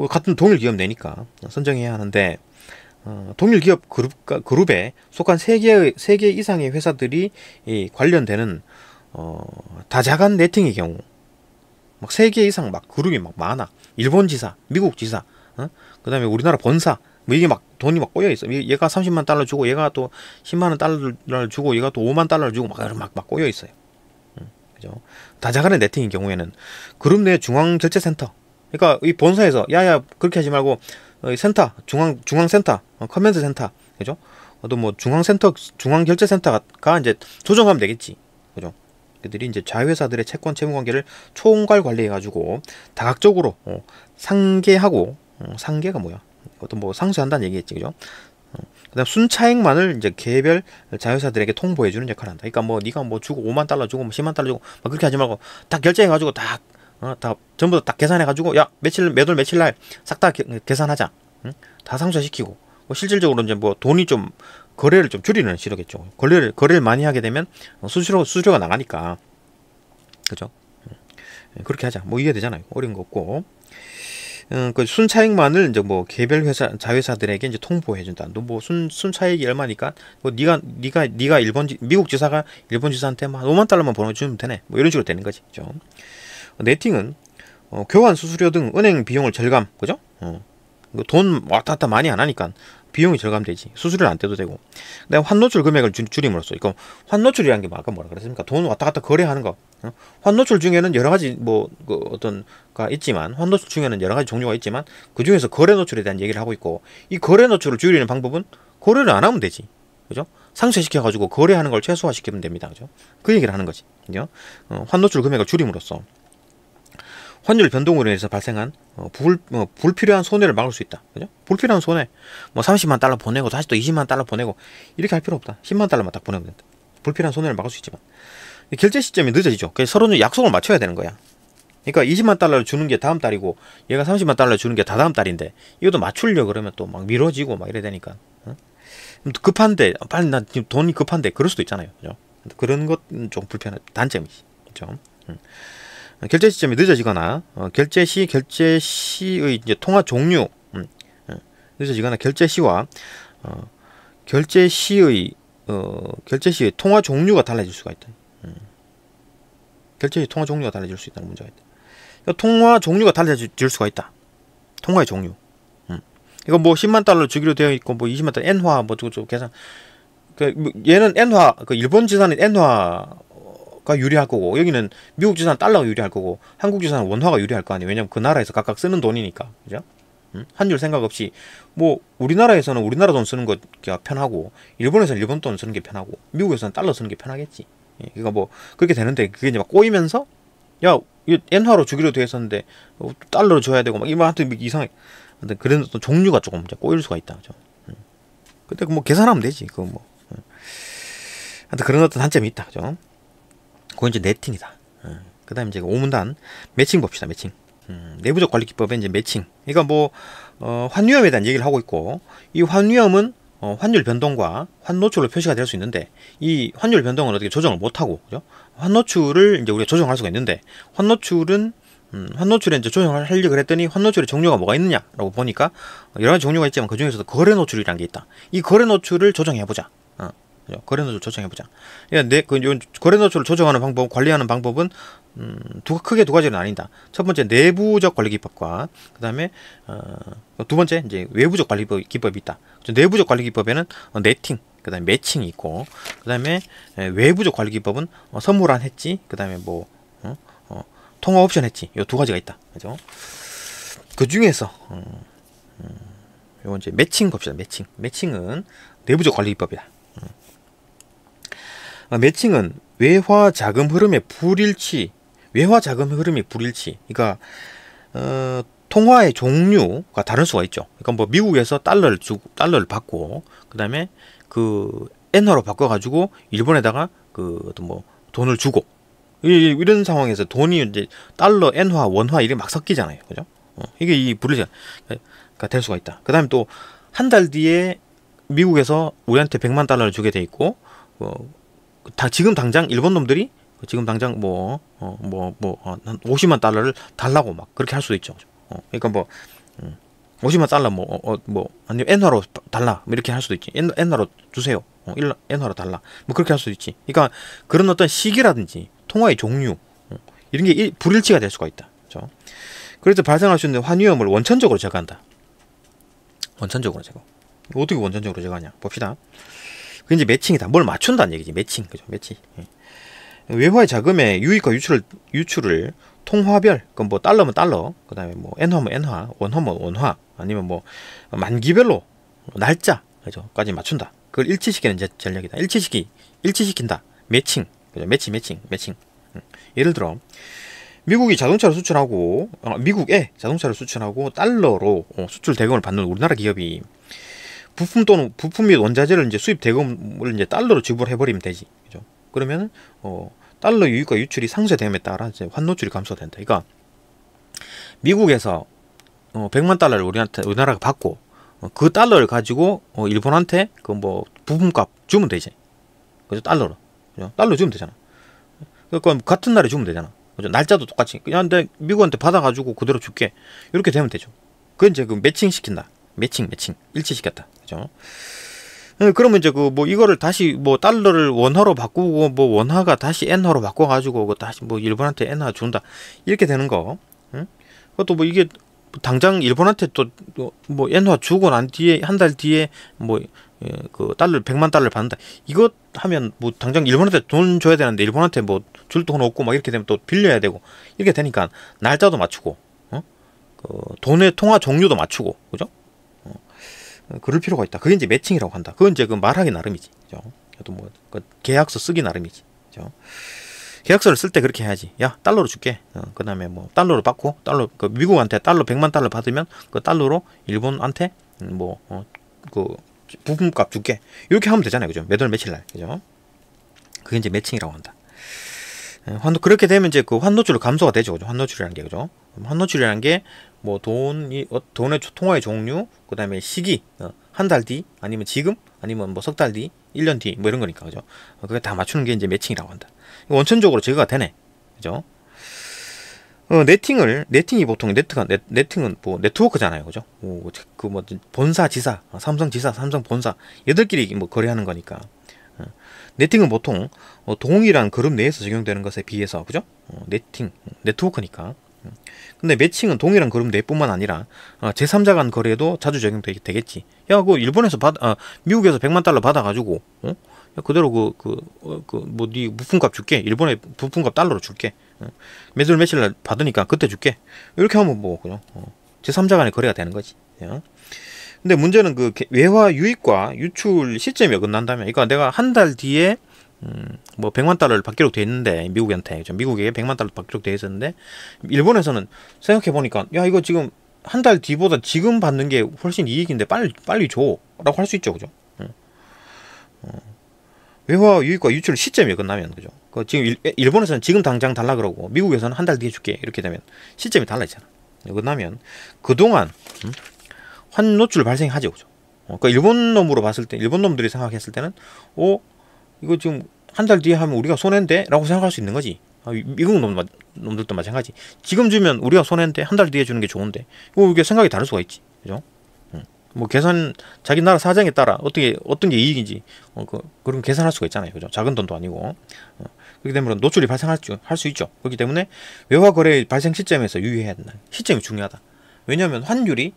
S1: 같은 동일 기업 내니까 선정해야 하는데 동일 기업 그룹에 속한 3개 이상의 회사들이 관련되는 다자간 네팅의 경우 막 3개 이상 막 그룹이 막 많아. 일본 지사, 미국 지사, 그 다음에 우리나라 본사 뭐 이게 막 돈이 막 꼬여 있어. 얘가 30만 달러 주고 얘가 또 10만 원 달러를 주고 얘가 또 5만 달러를 주고 막 꼬여 있어요. 그죠? 다자간의 네팅인 경우에는 그룹 내 중앙결제센터. 그러니까 이 본사에서 야야 그렇게 하지 말고 센터 중앙센터 커맨드 센터 그죠? 또 뭐 중앙결제센터가 이제 조정하면 되겠지. 그죠? 그들이 이제 자회사들의 채권 채무 관계를 총괄 관리해 가지고 다각적으로 상계하고 상계가 뭐야? 어떤 뭐 상쇄한다는 얘기겠지. 그죠? 그다음 순차익만을 이제 개별 자회사들에게 통보해 주는 역할을 한다. 그러니까 뭐 네가 뭐 주고 5만 달러 주고 뭐 10만 달러 주고 막 그렇게 하지 말고 딱 결제해 가지고 다 전부 다 계산해 가지고 야 매달 며칠 날 싹 다 계산하자. 응? 다 상쇄시키고 뭐 실질적으로 이제 뭐 돈이 좀 거래를 좀 줄이는 시도겠죠. 거래를 많이 하게 되면 수수료가 나가니까. 그죠? 그렇게 하자. 뭐 이해되잖아요. 어려운 거 없고. 그 순차익만을 이제 뭐 개별 자회사들에게 이제 통보해 준다. 너 뭐 순차익이 얼마니까 뭐 네가 미국 지사가 일본 지사한테 막 5만 달러만 보내주면 되네. 뭐 이런 식으로 되는 거지. 그죠? 네팅은 교환 수수료 등 은행 비용을 절감. 그죠? 돈 왔다 갔다 많이 안 하니까 비용이 절감되지. 수수료를 안 떼도 되고. 그다음에 환노출 금액을 줄임으로써 이거 환노출이라는 게 아까 뭐라 그랬습니까? 돈 왔다 갔다 거래하는 거. 환노출 중에는 여러 가지 어떤가 있지만 환노출 중에는 여러 가지 종류가 있지만 그 중에서 거래 노출에 대한 얘기를 하고 있고 이 거래 노출을 줄이는 방법은 거래를 안 하면 되지. 그죠? 상쇄시켜 가지고 거래하는 걸 최소화시키면 됩니다. 그죠? 그 얘기를 하는 거지. 그죠? 환노출 금액을 줄임으로써 환율 변동으로 인해서 발생한 불필요한 손해를 막을 수 있다. 그죠? 불필요한 손해. 뭐 30만 달러 보내고 다시 또 20만 달러 보내고 이렇게 할 필요 없다. 10만 달러만 딱 보내면 된다. 불필요한 손해를 막을 수 있지만 결제 시점이 늦어지죠. 그래서 서로는 약속을 맞춰야 되는 거야. 그러니까 20만 달러를 주는 게 다음 달이고 얘가 30만 달러를 주는 게 다다음 달인데 이것도 맞추려 그러면 또 막 미뤄지고 막 이래 되니까 급한데 빨리 나 지금 돈이 급한데 그럴 수도 있잖아요. 그죠? 그런 것은 좀 불편한 단점이지. 그죠? 결제 시점이 늦어지거나 결제 시의 이제 통화 종류 늦어지거나 결제 시와 결제 시의 통화 종류가 달라질 수가 있다. 결제 시 통화 종류가 달라질 수 있다는 문제가 있다. 그러니까 통화 종류가 달라질 수가 있다. 통화의 종류. 이거 뭐 10만 달러 주기로 되어 있고 뭐 20만 달러 엔화 뭐 저 계산. 얘는 엔화 일본 지사는 엔화가 유리할 거고 여기는 미국 지사는 달러가 유리할 거고 한국 지사는 원화가 유리할 거 아니에요. 왜냐면 그 나라에서 각각 쓰는 돈이니까. 그죠? 환율 생각 없이 뭐 우리나라에서는 우리나라 돈 쓰는 게 편하고 일본에서는 일본 돈 쓰는 게 편하고 미국에서는 달러 쓰는 게 편하겠지. 예, 그러니까 뭐 그렇게 되는데 그게 이제 막 꼬이면서 야 이거 엔화로 주기로 돼 있었는데 달러로 줘야 되고 막 이만한테 이상해. 근데 그래도 또 종류가 조금 이제 꼬일 수가 있다. 그죠? 근데 뭐 계산하면 되지. 그거 뭐. 하여튼 그런 어떤 단점이 있다. 그죠? 그건 이제 네팅이다. 그 다음에 이제 5문단 매칭 봅시다. 매칭. 내부적 관리 기법의 이제 매칭. 그러니까 뭐 환위험에 대한 얘기를 하고 있고, 이 환위험은 환율 변동과 환노출로 표시가 될 수 있는데, 이 환율 변동은 어떻게 조정을 못 하고, 그죠? 환노출을 이제 우리가 조정할 수가 있는데, 환노출에 이제 조정을 하려고 했더니 환노출의 종류가 뭐가 있느냐라고 보니까 여러 가지 종류가 있지만 그 중에서도 거래 노출이라는 게 있다. 이 거래 노출을 조정해 보자. 거래 노출 조정해 보자. 거래 노출을 조정하는 방법, 관리하는 방법은 크게 두 가지는 아니다. 첫 번째 내부적 관리 기법과 그 다음에 두 번째 이제 외부적 관리 기법이 있다. 내부적 관리 기법에는 네팅, 그 다음에 매칭이 있고, 그 다음에 외부적 관리 기법은 선물한 해지, 그 다음에 뭐 통화 옵션 해지, 요 두 가지가 있다. 그죠? 그 중에서 요 이제 매칭 봅시다. 매칭은 내부적 관리 기법이다. 매칭은 외화 자금 흐름의 불일치, 그러니까 통화의 종류가 다를 수가 있죠. 그러니까 뭐 미국에서 달러를 받고 그 다음에 그 엔화로 바꿔가지고 일본에다가 그 뭐 돈을 주고 이런 상황에서 돈이 이제 달러, 엔화, 원화 이게 막 섞이잖아요. 그죠? 이게 이 불일치가 될 수가 있다. 그 다음에 또 한 달 뒤에 미국에서 우리한테 100만 달러를 주게 돼 있고 지금 당장 일본 놈들이 지금 당장 한 50만 달러를 달라고 막 그렇게 할 수도 있죠. 그러니까 뭐 50만 달러 아니면 엔화로 달라 이렇게 할 수도 있지. 엔화로 주세요. 엔화로 달라 뭐 그렇게 할 수도 있지. 그러니까 그런 어떤 시기라든지 통화의 종류 이런 게 불일치가 될 수가 있다. 그렇죠? 그래서 발생할 수 있는 환위험을 원천적으로 제거한다. 원천적으로 제거. 어떻게 원천적으로 제거하냐? 봅시다. 그 이제 매칭이다. 뭘 맞춘다는 얘기지. 매칭. 그죠? 매칭. 외화의 자금의 유입과 유출을 통화별, 그럼 뭐 달러면 달러, 그 다음에 뭐 엔화면 엔화, 원화면 원화, 아니면 뭐 만기별로 날짜, 그죠? 까지 맞춘다. 그걸 일치시키는 전략이다. 일치시킨다. 매칭. 그죠? 매칭. 예를 들어 미국에 자동차를 수출하고 달러로 수출 대금을 받는 우리나라 기업이 부품 및 원자재를 이제 수입 대금을 이제 달러로 지불해 버리면 되지. 그죠? 그러면 달러 유입과 유출이 상쇄됨에 따라 이제 환노출이 감소된다. 그러니까 미국에서 100만 달러를 우리나라가 받고 그 달러를 가지고 일본한테 그 뭐 부품값 주면 되지. 그죠? 달러로. 그죠? 달러 주면 되잖아. 그러니까 같은 날에 주면 되잖아. 그죠? 날짜도 똑같이. 그냥 내 미국한테 받아가지고 그대로 줄게. 이렇게 되면 되죠. 그건 이제 그 매칭 시킨다. 매칭 일치시켰다. 그죠? 그러면 이제 그 뭐 이거를 다시 뭐 달러를 원화로 바꾸고 뭐 원화가 다시 엔화로 바꿔가지고 그 다시 뭐 일본한테 엔화 준다 이렇게 되는 거. 응? 그것도 뭐 이게 당장 일본한테 또 뭐 엔화 주고 난 뒤에 한 달 뒤에 뭐 그 달러 100만 달러를 받는다. 이것 하면 뭐 당장 일본한테 돈 줘야 되는데 일본한테 뭐 줄 돈 없고 막 이렇게 되면 또 빌려야 되고 이렇게 되니까 날짜도 맞추고 그 돈의 통화 종류도 맞추고 그죠? 그럴 필요가 있다. 그게 이제 매칭이라고 한다. 그건 이제 그 말하기 나름이지. 그죠? 또 뭐, 그 계약서 쓰기 나름이지. 그죠? 계약서를 쓸 때 그렇게 해야지. 야, 달러로 줄게. 그 다음에 뭐, 달러로 받고, 그 미국한테 달러 100만 달러 받으면 그 달러로 일본한테 그 부품값 줄게. 이렇게 하면 되잖아요. 그죠? 몇 월 며칠 날. 그죠? 그게 이제 매칭이라고 한다. 그렇게 되면 이제 그 환노출로 감소가 되죠. 그죠? 환노출이라는 게. 그죠? 환노출이라는 게 뭐 돈의 통화의 종류, 그 다음에 시기, 한 달 뒤, 아니면 지금, 아니면 뭐 석 달 뒤, 1년 뒤, 뭐 이런 거니까, 그죠? 그게 다 맞추는 게 이제 매칭이라고 한다. 원천적으로 제거가 되네. 그죠? 네팅이 보통, 네팅은 뭐 네트워크잖아요. 그죠? 본사, 지사, 삼성 지사, 삼성 본사, 얘들끼리 뭐 거래하는 거니까. 네팅은 보통 동일한 그룹 내에서 적용되는 것에 비해서, 그죠? 네트워크니까. 근데 매칭은 동일한 그룹 내뿐만 아니라 제3자 간 거래에도 자주 적용되겠지. 야, 그 일본에서 미국에서 100만 달러 받아가지고 야, 그대로 네 부품값 줄게. 일본에 부품값 달러로 줄게. 몇 월 며칠 날 받으니까 그때 줄게. 이렇게 하면 뭐 그냥 제3자 간의 거래가 되는 거지. 근데 문제는 그 외화 유입과 유출 시점이 어긋난다면, 그러니까 내가 한 달 뒤에 뭐 100만 달러를 받기로 돼 있는데, 미국한테, 미국에 100만 달러 받기로 돼 있었는데, 일본에서는 생각해 보니까 야 이거 지금 한 달 뒤보다 지금 받는 게 훨씬 이익인데 빨리 줘라고 할 수 있죠, 그죠? 외화 유입과 유출 시점이 어긋나면, 그죠? 지금 일본에서는 지금 당장 달라 그러고, 미국에서는 한 달 뒤에 줄게 이렇게 되면 시점이 달라지잖아. 어긋나면 그동안 환 노출 발생하죠, 그죠? 그러니까 일본 놈으로 봤을 때, 일본 놈들이 생각했을 때는, 이거 지금 한 달 뒤에 하면 우리가 손해인데? 라고 생각할 수 있는 거지. 미국 놈들도 마찬가지. 지금 주면 우리가 손해인데, 한 달 뒤에 주는 게 좋은데. 이게 생각이 다를 수가 있지, 그죠? 뭐 계산, 자기 나라 사정에 따라 어떤 게 이익인지, 그런 계산할 수가 있잖아요, 그죠? 작은 돈도 아니고. 그렇기 때문에 노출이 발생할 수 있죠. 그렇기 때문에 외화 거래 발생 시점에서 유의해야 된다. 시점이 중요하다. 왜냐하면 환율이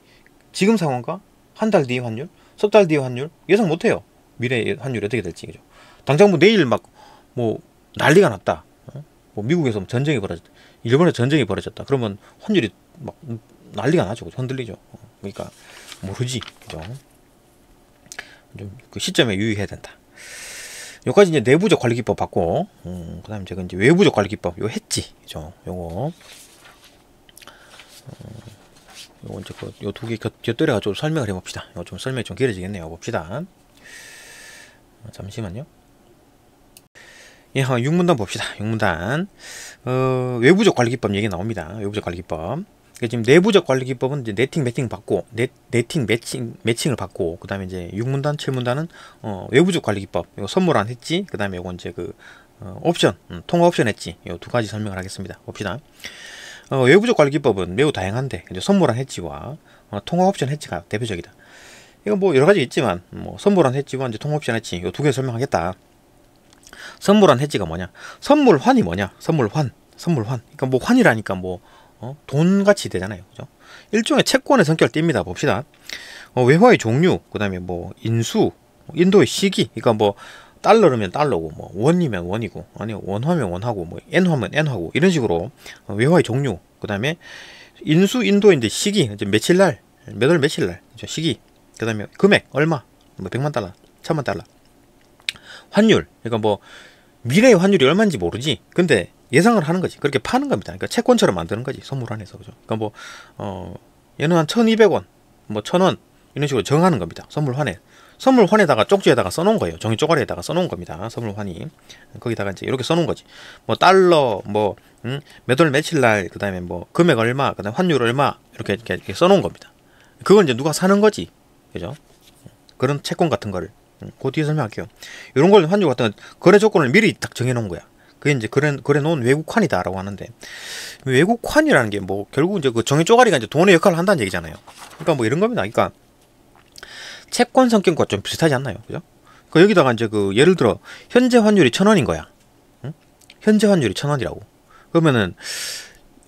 S1: 지금 상황과 한 달 뒤의 환율, 석 달 뒤의 환율 예상 못해요. 미래의 환율이 어떻게 될지, 그죠? 당장 뭐 내일 막 뭐 난리가 났다. 뭐 미국에서 전쟁이 벌어졌다. 일본에서 전쟁이 벌어졌다. 그러면 환율이 막 난리가 나죠. 흔들리죠. 그러니까 모르지, 그죠? 좀 그 시점에 유의해야 된다. 여기까지 이제 내부적 관리 기법 봤고, 그다음에 제가 이제 외부적 관리 기법, 요 했지, 그죠? 요거 이제 요 두 개 곁들여 가지고 설명을 해봅시다. 이거 좀 설명이 좀 길어지겠네요. 봅시다. 잠시만요. 예, 6문단 봅시다. 6문단. 외부적 관리 기법 얘기 나옵니다. 외부적 관리 기법. 지금 내부적 관리 기법은 이제 네팅 매칭 받고, 네팅 매칭을 받고, 그 다음에 이제 6문단, 7문단은 외부적 관리 기법. 이거 선물안 했지. 그 다음에 이건 이제 그 옵션, 통화 옵션 했지. 이 두 가지 설명을 하겠습니다. 봅시다. 외부적 관리 기법은 매우 다양한데, 이제 선물안 해지와 통화 옵션 해지가 대표적이다. 이건 뭐 여러 가지 있지만, 뭐 선물안 해지와 이제 통화 옵션 해지, 이 두 개 설명하겠다. 선물안 해지가 뭐냐? 선물환이 뭐냐? 선물환. 그러니까 뭐 환이라니까 뭐 돈같이 되잖아요, 그죠? 일종의 채권의 성격을 띱니다. 봅시다. 외화의 종류, 그 다음에 뭐 인수, 인도의 시기, 그러니까 뭐 달러면 달러고, 뭐 원이면 원이고, 아니 원화면 원하고, 뭐 엔화면 엔화고, 이런 식으로 외화의 종류, 그 다음에 인수, 인도인데 시기, 이제 며칠날, 몇 월 며칠날, 시기, 그 다음에 금액 얼마, 뭐 100만 달러, 1000만 달러, 환율, 그러니까 뭐 미래의 환율이 얼마인지 모르지. 근데 예상을 하는 거지. 그렇게 파는 겁니다. 그러니까 채권처럼 만드는 거지. 선물환에서, 그죠? 그러니까 뭐 얘는 한 1,200원, 뭐 1,000원 이런 식으로 정하는 겁니다. 선물환에다가 쪽지에다가 써놓은 거예요. 종이 쪼가리에다가 써놓은 겁니다. 선물환이 거기다가 이제 이렇게 써놓은 거지. 뭐 달러, 뭐 몇 월 며칠 날, 그 다음에 뭐 금액 얼마, 그 다음에 환율 얼마 이렇게 써놓은 겁니다. 그걸 이제 누가 사는 거지, 그죠? 그런 채권 같은 거를 그 뒤에 설명할게요. 이런 걸 환율 같은 거래 조건을 미리 딱 정해놓은 거야. 그게 이제 그래 놓은 외국환이다라고 하는데, 외국환이라는 게 뭐 결국 이제 그 종이 쪼가리가 이제 돈의 역할을 한다는 얘기잖아요. 그러니까 뭐 이런 겁니다. 그러니까 채권 성격과 좀 비슷하지 않나요, 그죠? 그 여기다가 이제 그 예를 들어 현재 환율이 1,000원인 거야. 응? 현재 환율이 1,000원이라고. 그러면은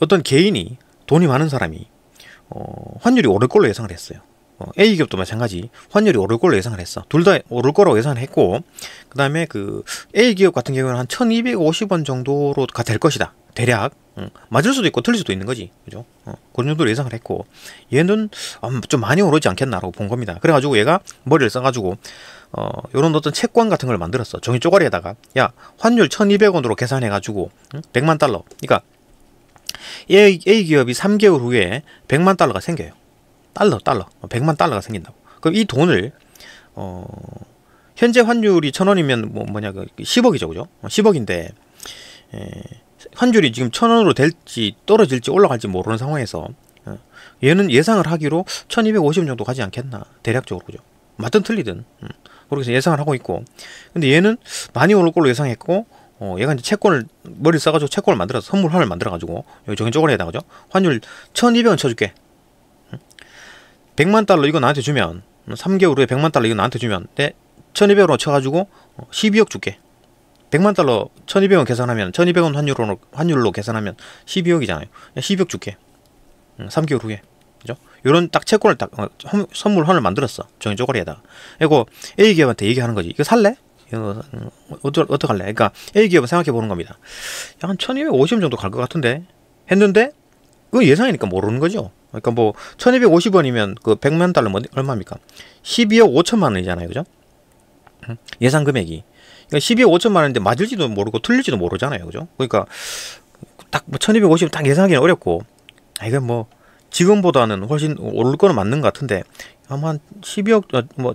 S1: 어떤 개인이 돈이 많은 사람이 환율이 오를 걸로 예상을 했어요. A 기업도 마찬가지 환율이 오를 걸로 예상을 했어. 둘 다 오를 거라고 예상을 했고, 그 다음에 그 A 기업 같은 경우는 한 1,250원 정도로가 될 것이다. 대략. 맞을 수도 있고 틀릴 수도 있는 거지, 그죠? 그런 정도로 예상을 했고, 얘는 좀 많이 오르지 않겠나라고 본 겁니다. 그래가지고 얘가 머리를 써가지고 요런 어떤 채권 같은 걸 만들었어. 종이 쪼가리에다가 야 환율 1,200원으로 계산해가지고 100만 달러. 그러니까 A 기업이 3개월 후에 100만 달러가 생겨요. 달러 100만 달러가 생긴다고. 그럼 이 돈을 현재 환율이 1,000원이면 뭐냐 그 10억이죠, 그죠? 10억인데 환율이 지금 1,000원으로 될지 떨어질지 올라갈지 모르는 상황에서 얘는 예상을 하기로 1,250원 정도 가지 않겠나, 대략적으로, 그죠? 맞든 틀리든 그렇게 해서 예상을 하고 있고, 근데 얘는 많이 오를 걸로 예상했고, 얘가 이제 채권을 머리 써가지고 채권을 만들어서 선물환을 만들어가지고 여기 정인 쪼가리에다가, 그죠? 환율 1,200원 쳐줄게. 100만 달러 이거 나한테 주면 3개월 후에 100만 달러 이거 나한테 주면 내 1,200원으로 쳐가지고 12억 줄게. 100만 달러 1,200원 계산하면 1,200원 환율로 계산하면 12억이잖아요. 12억 줄게. 3개월 후에, 그죠? 요런 딱 채권을 딱 선물환을 만들었어. 종이 쪼가리에다가. 이거 A 기업한테 얘기하는 거지. 이거 살래? 이거 어떡할래? 그러니까 A 기업은 생각해 보는 겁니다. 한 1,250원 정도 갈 것 같은데 했는데 그 예상이니까 모르는 거죠. 그러니까 뭐 1250원이면 그 100만 달러 얼마입니까? 12억 5천만 원이잖아요. 그죠? 예상 금액이. 그러니까 12억 5천만 원인데 맞을지도 모르고 틀릴지도 모르잖아요. 그죠? 그러니까 딱뭐 1250원 딱 예상하기는 어렵고, 이건 뭐 지금보다는 훨씬 오를 거는 맞는 것 같은데 아마 한 12억 뭐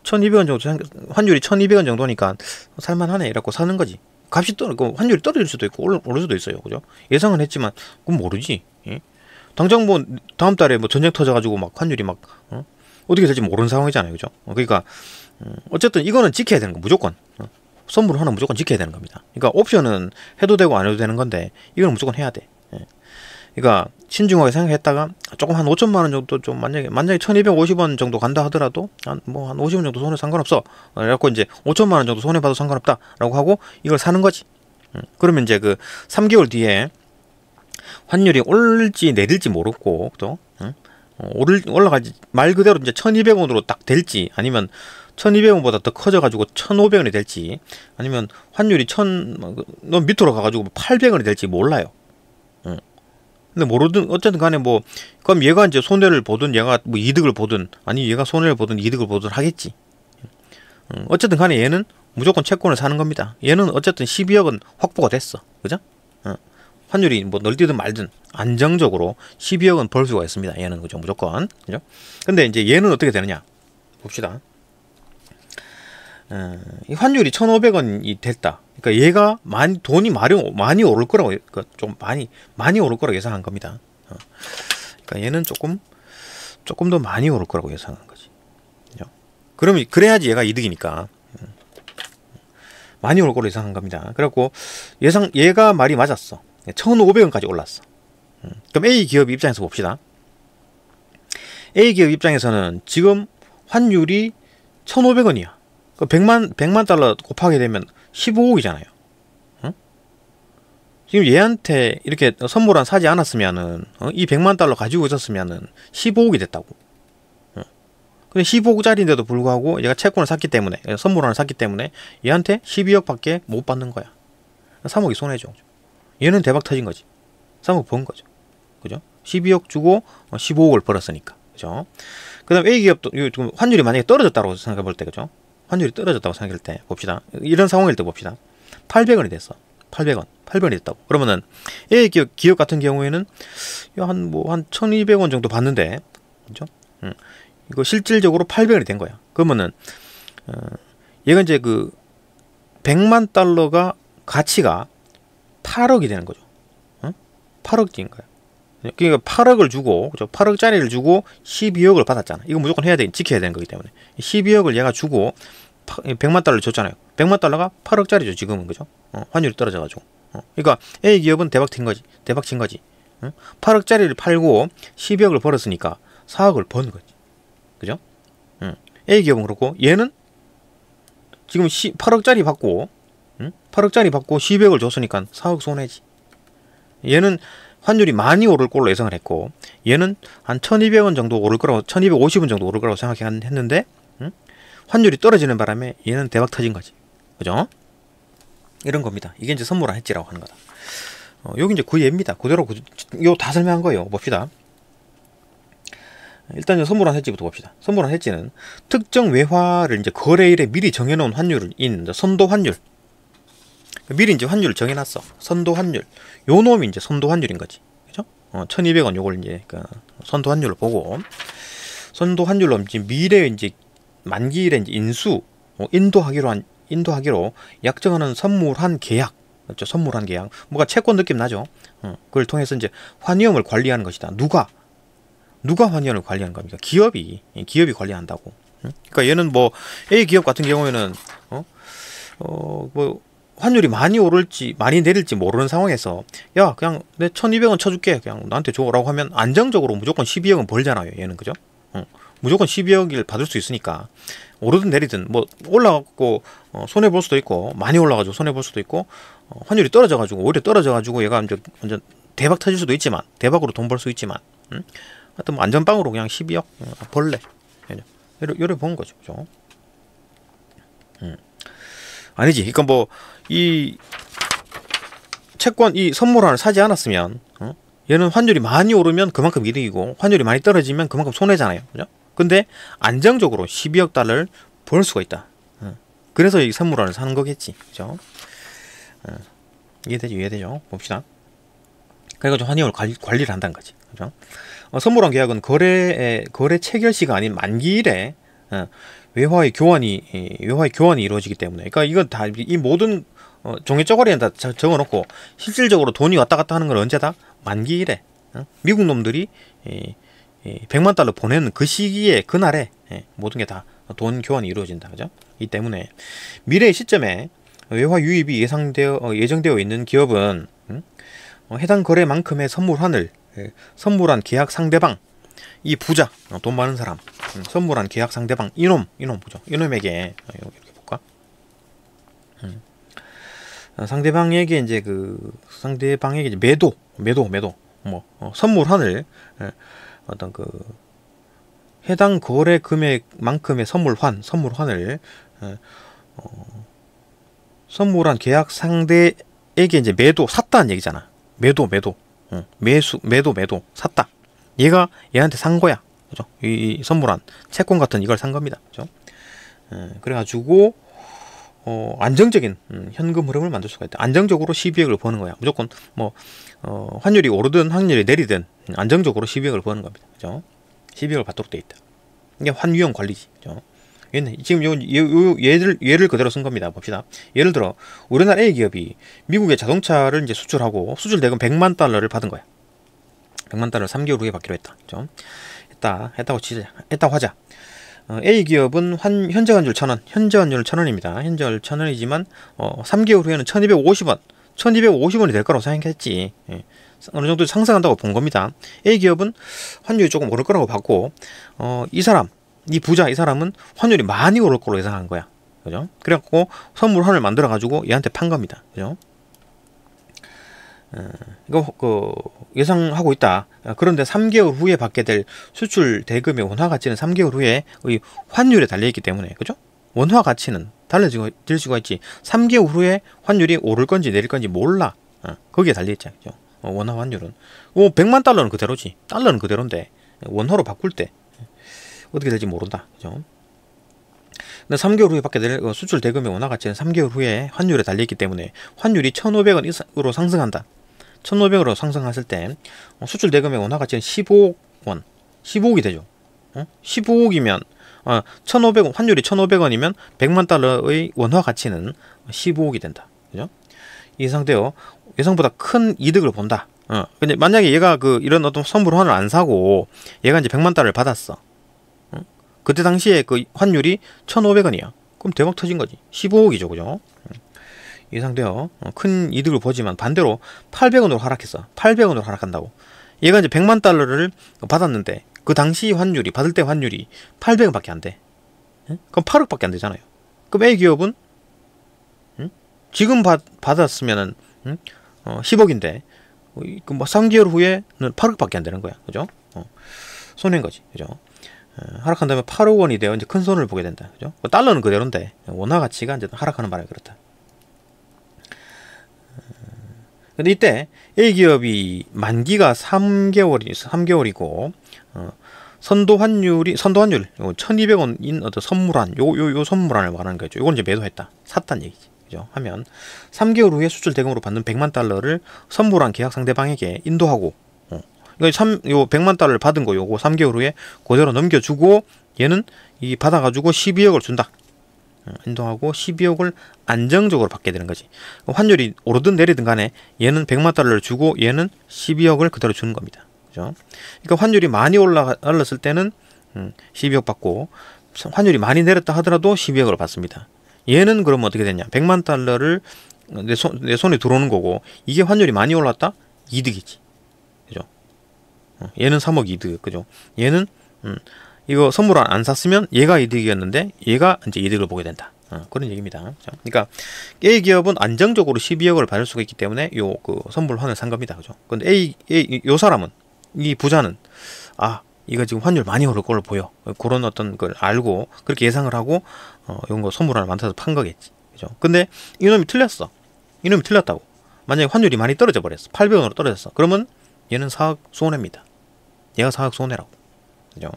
S1: 1200원 정도, 환율이 1200원 정도니까 살만하네 이라고 사는 거지. 값이 환율이 떨어질 수도 있고 오를 수도 있어요. 그죠? 예상은 했지만 그건 모르지. 예? 당장 뭐 다음 달에 뭐 전쟁 터져가지고 막 환율이 막 어떻게 될지 모르는 상황이잖아요. 그죠? 그러니까 어쨌든 이거는 지켜야 되는 거 무조건. 선물 하나 무조건 지켜야 되는 겁니다. 그러니까 옵션은 해도 되고 안 해도 되는 건데 이거는 무조건 해야 돼. 예. 그러니까 신중하게 생각했다가 조금 한 5천만 원 정도 좀 만약에 1250원 정도 간다 하더라도 한 50원 정도 손해 상관없어. 그래갖고 이제 5천만 원 정도 손해 봐도 상관없다라고 하고 이걸 사는 거지. 그러면 이제 그 3개월 뒤에 환율이 오를지 내릴지 모르고 또 올라갈지 말 그대로 이제 1200원으로 딱 될지 아니면 1200원보다 더 커져가지고 1500원이 될지 아니면 환율이 너무 밑으로 가가지고 800원이 될지 몰라요. 근데 모르든 어쨌든 간에 뭐 그럼 얘가 이제 손해를 보든 얘가 뭐 이득을 보든 아니 얘가 손해를 보든 이득을 보든 하겠지. 어쨌든 간에 얘는 무조건 채권을 사는 겁니다. 얘는 어쨌든 12억은 확보가 됐어. 그죠? 환율이 뭐 널뛰든 말든 안정적으로 12억은 벌 수가 있습니다. 얘는 그죠? 무조건. 그죠? 근데 이제 얘는 어떻게 되느냐? 봅시다. 이 환율이 1,500원이 됐다. 그러니까 얘가 돈이 많이 오를 거라고, 그러니까 좀 많이 오를 거라고 예상한 겁니다. 그러니까 얘는 조금 더 많이 오를 거라고 예상한 거지. 그죠? 그러면 그래야지 얘가 이득이니까. 많이 올 거로 예상한 겁니다. 그래갖고 얘가 말이 맞았어. 1,500원까지 올랐어. 그럼 A 기업 입장에서 봅시다. A 기업 입장에서는 지금 환율이 1,500원이야. 100만 달러 곱하게 되면 15억이잖아요. 지금 얘한테 이렇게 선물한 사지 않았으면은 이 100만 달러 가지고 있었으면은 15억이 됐다고. 근데 15억짜리인데도 불구하고 얘가 채권을 샀기 때문에 선물 하나 샀기 때문에 얘한테 12억밖에 못 받는 거야. 3억이 손해죠. 얘는 대박 터진 거지. 3억 번 거죠. 그죠? 12억 주고 15억을 벌었으니까. 그죠? 그 다음 A 기업도 환율이 만약에 떨어졌다고 생각해 볼 때, 그죠? 환율이 떨어졌다고 생각할 때 봅시다. 이런 상황일 때 봅시다. 800원이 됐어. 800원이 됐다고. 그러면은 A 기업 같은 경우에는 한 1,200원 정도 받는데, 그죠? 이거 실질적으로 800원이 된 거야. 그러면은 얘가 이제 그 100만 달러가 가치가 8억이 되는 거죠. 8억인 거야. 그러니까 8억을 주고, 그죠? 8억짜리를 주고 12억을 받았잖아. 이거 무조건 지켜야 되는 거기 때문에. 12억을 얘가 주고 100만 달러를 줬잖아요. 100만 달러가 8억짜리죠, 지금은. 그죠? 환율이 떨어져가지고. 그러니까 A 기업은 대박 친 거지. 8억짜리를 팔고 12억을 벌었으니까 4억을 번 거지. 그죠? A 기업은 그렇고, 얘는 지금 8억짜리 받고 12억을 줬으니까 4억 손해지. 얘는 환율이 많이 오를 걸로 예상을 했고, 얘는 한 1200원 정도 오를 거라고, 1250원 정도 오를 거라고 생각했는데, 환율이 떨어지는 바람에 얘는 대박 터진 거지. 그죠? 이런 겁니다. 이게 이제 선물한 해지라고 하는 거다. 여기 이제 그 예입니다. 그대로 요 다 설명한 거예요. 봅시다. 일단 선물한 해지부터 봅시다. 선물한 해지는 특정 외화를 이제 거래일에 미리 정해놓은 환율인 선도 환율. 미리 이제 환율을 정해놨어. 선도 환율. 요 놈이 이제 선도 환율인 거지. 그죠? 1,200원 요걸 이제 선도 환율을 보고, 선도 환율로 이제 미래 이제 만기일에 이제 인도하기로 약정하는 선물한 계약. 그렇죠? 선물한 계약. 뭔가 채권 느낌 나죠? 그걸 통해서 이제 환위험을 관리하는 것이다. 누가 환위험을 관리하는 겁니까? 기업이 관리한다고. 그러니까 얘는 뭐 A 기업 같은 경우에는 뭐 환율이 많이 오를지 많이 내릴지 모르는 상황에서 야 그냥 내 1,200원 쳐줄게 그냥 나한테 줘라고 하면 안정적으로 무조건 12억은 벌잖아요. 얘는. 그죠? 무조건 12억을 받을 수 있으니까 오르든 내리든 뭐 올라가고 손해 볼 수도 있고, 많이 올라가지고 손해 볼 수도 있고, 환율이 떨어져가지고 오히려 떨어져가지고 얘가 이제 완전 대박 터질 수도 있지만, 대박으로 돈 벌 수 있지만, 하여튼 뭐 안전빵으로 그냥 12억 벌래. 이래 본 거죠. 그죠? 아니지. 그러니까 뭐 이 채권 이 선물 하나를 사지 않았으면 얘는 환율이 많이 오르면 그만큼 이득이고 환율이 많이 떨어지면 그만큼 손해잖아요. 그죠? 근데 안정적으로 12억 달러를 벌 수가 있다. 그래서 이 선물원을 사는 거겠지. 그죠? 이해되죠? 이해되죠? 봅시다. 그래가지고 환율을 관리를 한다는 거지. 그죠? 선물원 계약은 거래 체결시가 아닌 만기일에 외화의 교환이 이루어지기 때문에, 그러니까 이건 다 이 모든 종이 쪼가리에 다 적어놓고 실질적으로 돈이 왔다 갔다 하는 건 언제다? 만기일에 미국 놈들이 100만 달러 보내는 그 시기에 그날에 모든 게 다 돈 교환이 이루어진다. 그죠? 이 때문에 미래의 시점에 외화 유입이 예정되어 있는 기업은 해당 거래만큼의 선물한 계약 상대방, 이 부자, 돈 많은 사람, 선물한 계약 상대방, 이놈 보죠. 이놈에게 이렇게 볼까? 상대방에게 이제 매도, 선물환을 어떤 그 해당 거래 금액만큼의 선물환을 선물한 계약 상대에게 이제 샀다는 얘기잖아. 매도 샀다. 얘가 얘한테 산 거야. 그죠? 이 선물한 채권 같은 이걸 산 겁니다. 그죠? 그래가지고 안정적인 현금 흐름을 만들 수가 있다. 안정적으로 12억을 버는 거야. 무조건 환율이 오르든 환율이 내리든 안정적으로 12억을 버는 겁니다. 그죠? 12억을 받도록 돼 있다. 이게 환유형 관리지. 그죠? 지금 예를 그대로 쓴 겁니다. 봅시다. 예를 들어 우리나라 A기업이 미국에 자동차를 이제 수출하고 수출 대금 100만 달러를 받은 거야. 100만 달러를 3개월 후에 받기로 했다. 그죠? 했다고 하자. A기업은 현재 환율 1,000원, 현재 환율 1,000원입니다. 현재 환율 1,000원이지만 3개월 후에는 1,250원이 될 거라고 생각했지. 어느 정도 상승한다고 본 겁니다. A기업은 환율이 조금 오를 거라고 봤고 이 부자 이 사람은 환율이 많이 오를 거로 예상한 거야. 그죠? 그래갖고 선물환을 만들어 가지고 얘한테 판 겁니다. 그죠? 이거 예상하고 있다. 그런데 3개월 후에 받게 될 수출 대금의 원화 가치는 3개월 후에 환율에 달려 있기 때문에, 그죠? 원화 가치는 달라질 수가 있지. 3개월 후에 환율이 오를 건지 내릴 건지 몰라. 거기에 달려 있잖아. 그죠? 원화 환율은 100만 달러는 그대로지. 달러는 그대로인데 원화로 바꿀 때 어떻게 될지 모른다. 그죠? 근데 3개월 후에 받게 될 수출 대금의 원화 가치는 3개월 후에 환율에 달려 있기 때문에 환율이 1,500원 이상으로 상승한다. 1,500으로 상승했을 때 수출 대금의 원화 가치는 15억이 되죠. 15억이면 1,500원, 환율이 1,500원이면 100만 달러의 원화 가치는 15억이 된다. 그죠? 이 상태요. 예상보다 큰 이득을 본다. 근데 만약에 얘가 이런 어떤 선물환을 안 사고 얘가 이제 100만 달러를 받았어. 그때 당시에 그 환율이 1,500원이야. 그럼 대박 터진 거지. 15억이죠. 그죠? 이 상태요. 큰 이득을 보지만 반대로 800원으로 하락했어. 800원으로 하락한다고. 얘가 이제 100만 달러를 받았는데 그 당시 환율이, 받을 때 환율이 800원밖에 안 돼. 그럼 8억밖에 안 되잖아요. 그럼 A기업은 지금 받았으면은 10억인데 3개월 후에는 8억밖에 안 되는 거야. 그죠? 손해인 거지. 그죠? 하락한다면 8억 원이 되어 이제 큰 손을 보게 된다. 그죠? 달러는 그대로인데 원화 가치가 이제 하락하는 바람에 그렇다. 근데 이때 A기업이 만기가 3개월이고 선도 환율 1,200원인 어떤 선물환 요 선물환을 말하는 거죠. 요건 이제 매도했다. 샀다는 얘기지. 그죠? 하면 3개월 후에 수출 대금으로 받는 100만 달러를 선물환 계약 상대방에게 인도하고 요 100만 달러를 받은 거 요거 3개월 후에 그대로 넘겨주고 얘는 이 받아가지고 12억을 준다. 인도하고 12억을 안정적으로 받게 되는 거지. 환율이 오르든 내리든 간에 얘는 100만 달러를 주고 얘는 12억을 그대로 주는 겁니다. 그죠? 그러니까 환율이 많이 올랐을 때는 12억 받고 환율이 많이 내렸다 하더라도 12억을 받습니다. 얘는 그러면 어떻게 되냐? 100만 달러를 내 손에 들어오는 거고 이게 환율이 많이 올랐다? 이득이지. 그죠? 얘는 3억 이득. 그죠? 얘는 이거 선물 안 샀으면 얘가 이득이었는데 얘가 이제 이득을 보게 된다. 그런 얘기입니다. 그러니까 A기업은 안정적으로 12억을 받을 수가 있기 때문에 선물환을 산 겁니다. 그죠? 근데 요 사람은, 이 부자는 이거 지금 환율 많이 오를 걸로 보여. 그런 어떤 걸 알고 그렇게 예상을 하고 이런 거 선물환을 만들어서 판 거겠지. 그죠? 근데 이놈이 틀렸어. 이놈이 틀렸다고. 만약에 환율이 많이 떨어져 버렸어. 800원으로 떨어졌어. 그러면 얘는 사억 손해입니다. 얘가 사억 손해라고. 그죠?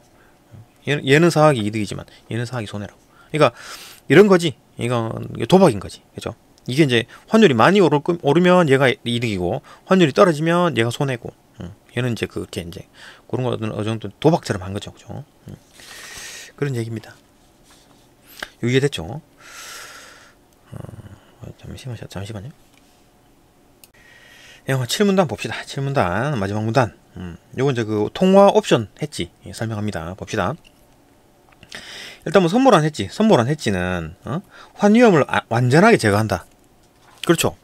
S1: 얘는 사억이 이득이지만 얘는 사억이 손해라고. 그러니까 이런 거지. 이건 도박인 거지. 그죠? 이게 이제 환율이 많이 오르면 얘가 이득이고 환율이 떨어지면 얘가 손해고. 얘는 이제 그렇게 이제 그런 거는 어느 정도 도박처럼 한 거죠. 그죠? 그런 얘기입니다. 이해됐죠? 잠시만요. 7문단 봅시다. 7문단 마지막 문단. 요건 이제 그 통화 옵션 해지 설명합니다. 봅시다. 일단 뭐 선물한 해지는 환위험을 완전하게 제거한다. 그렇죠.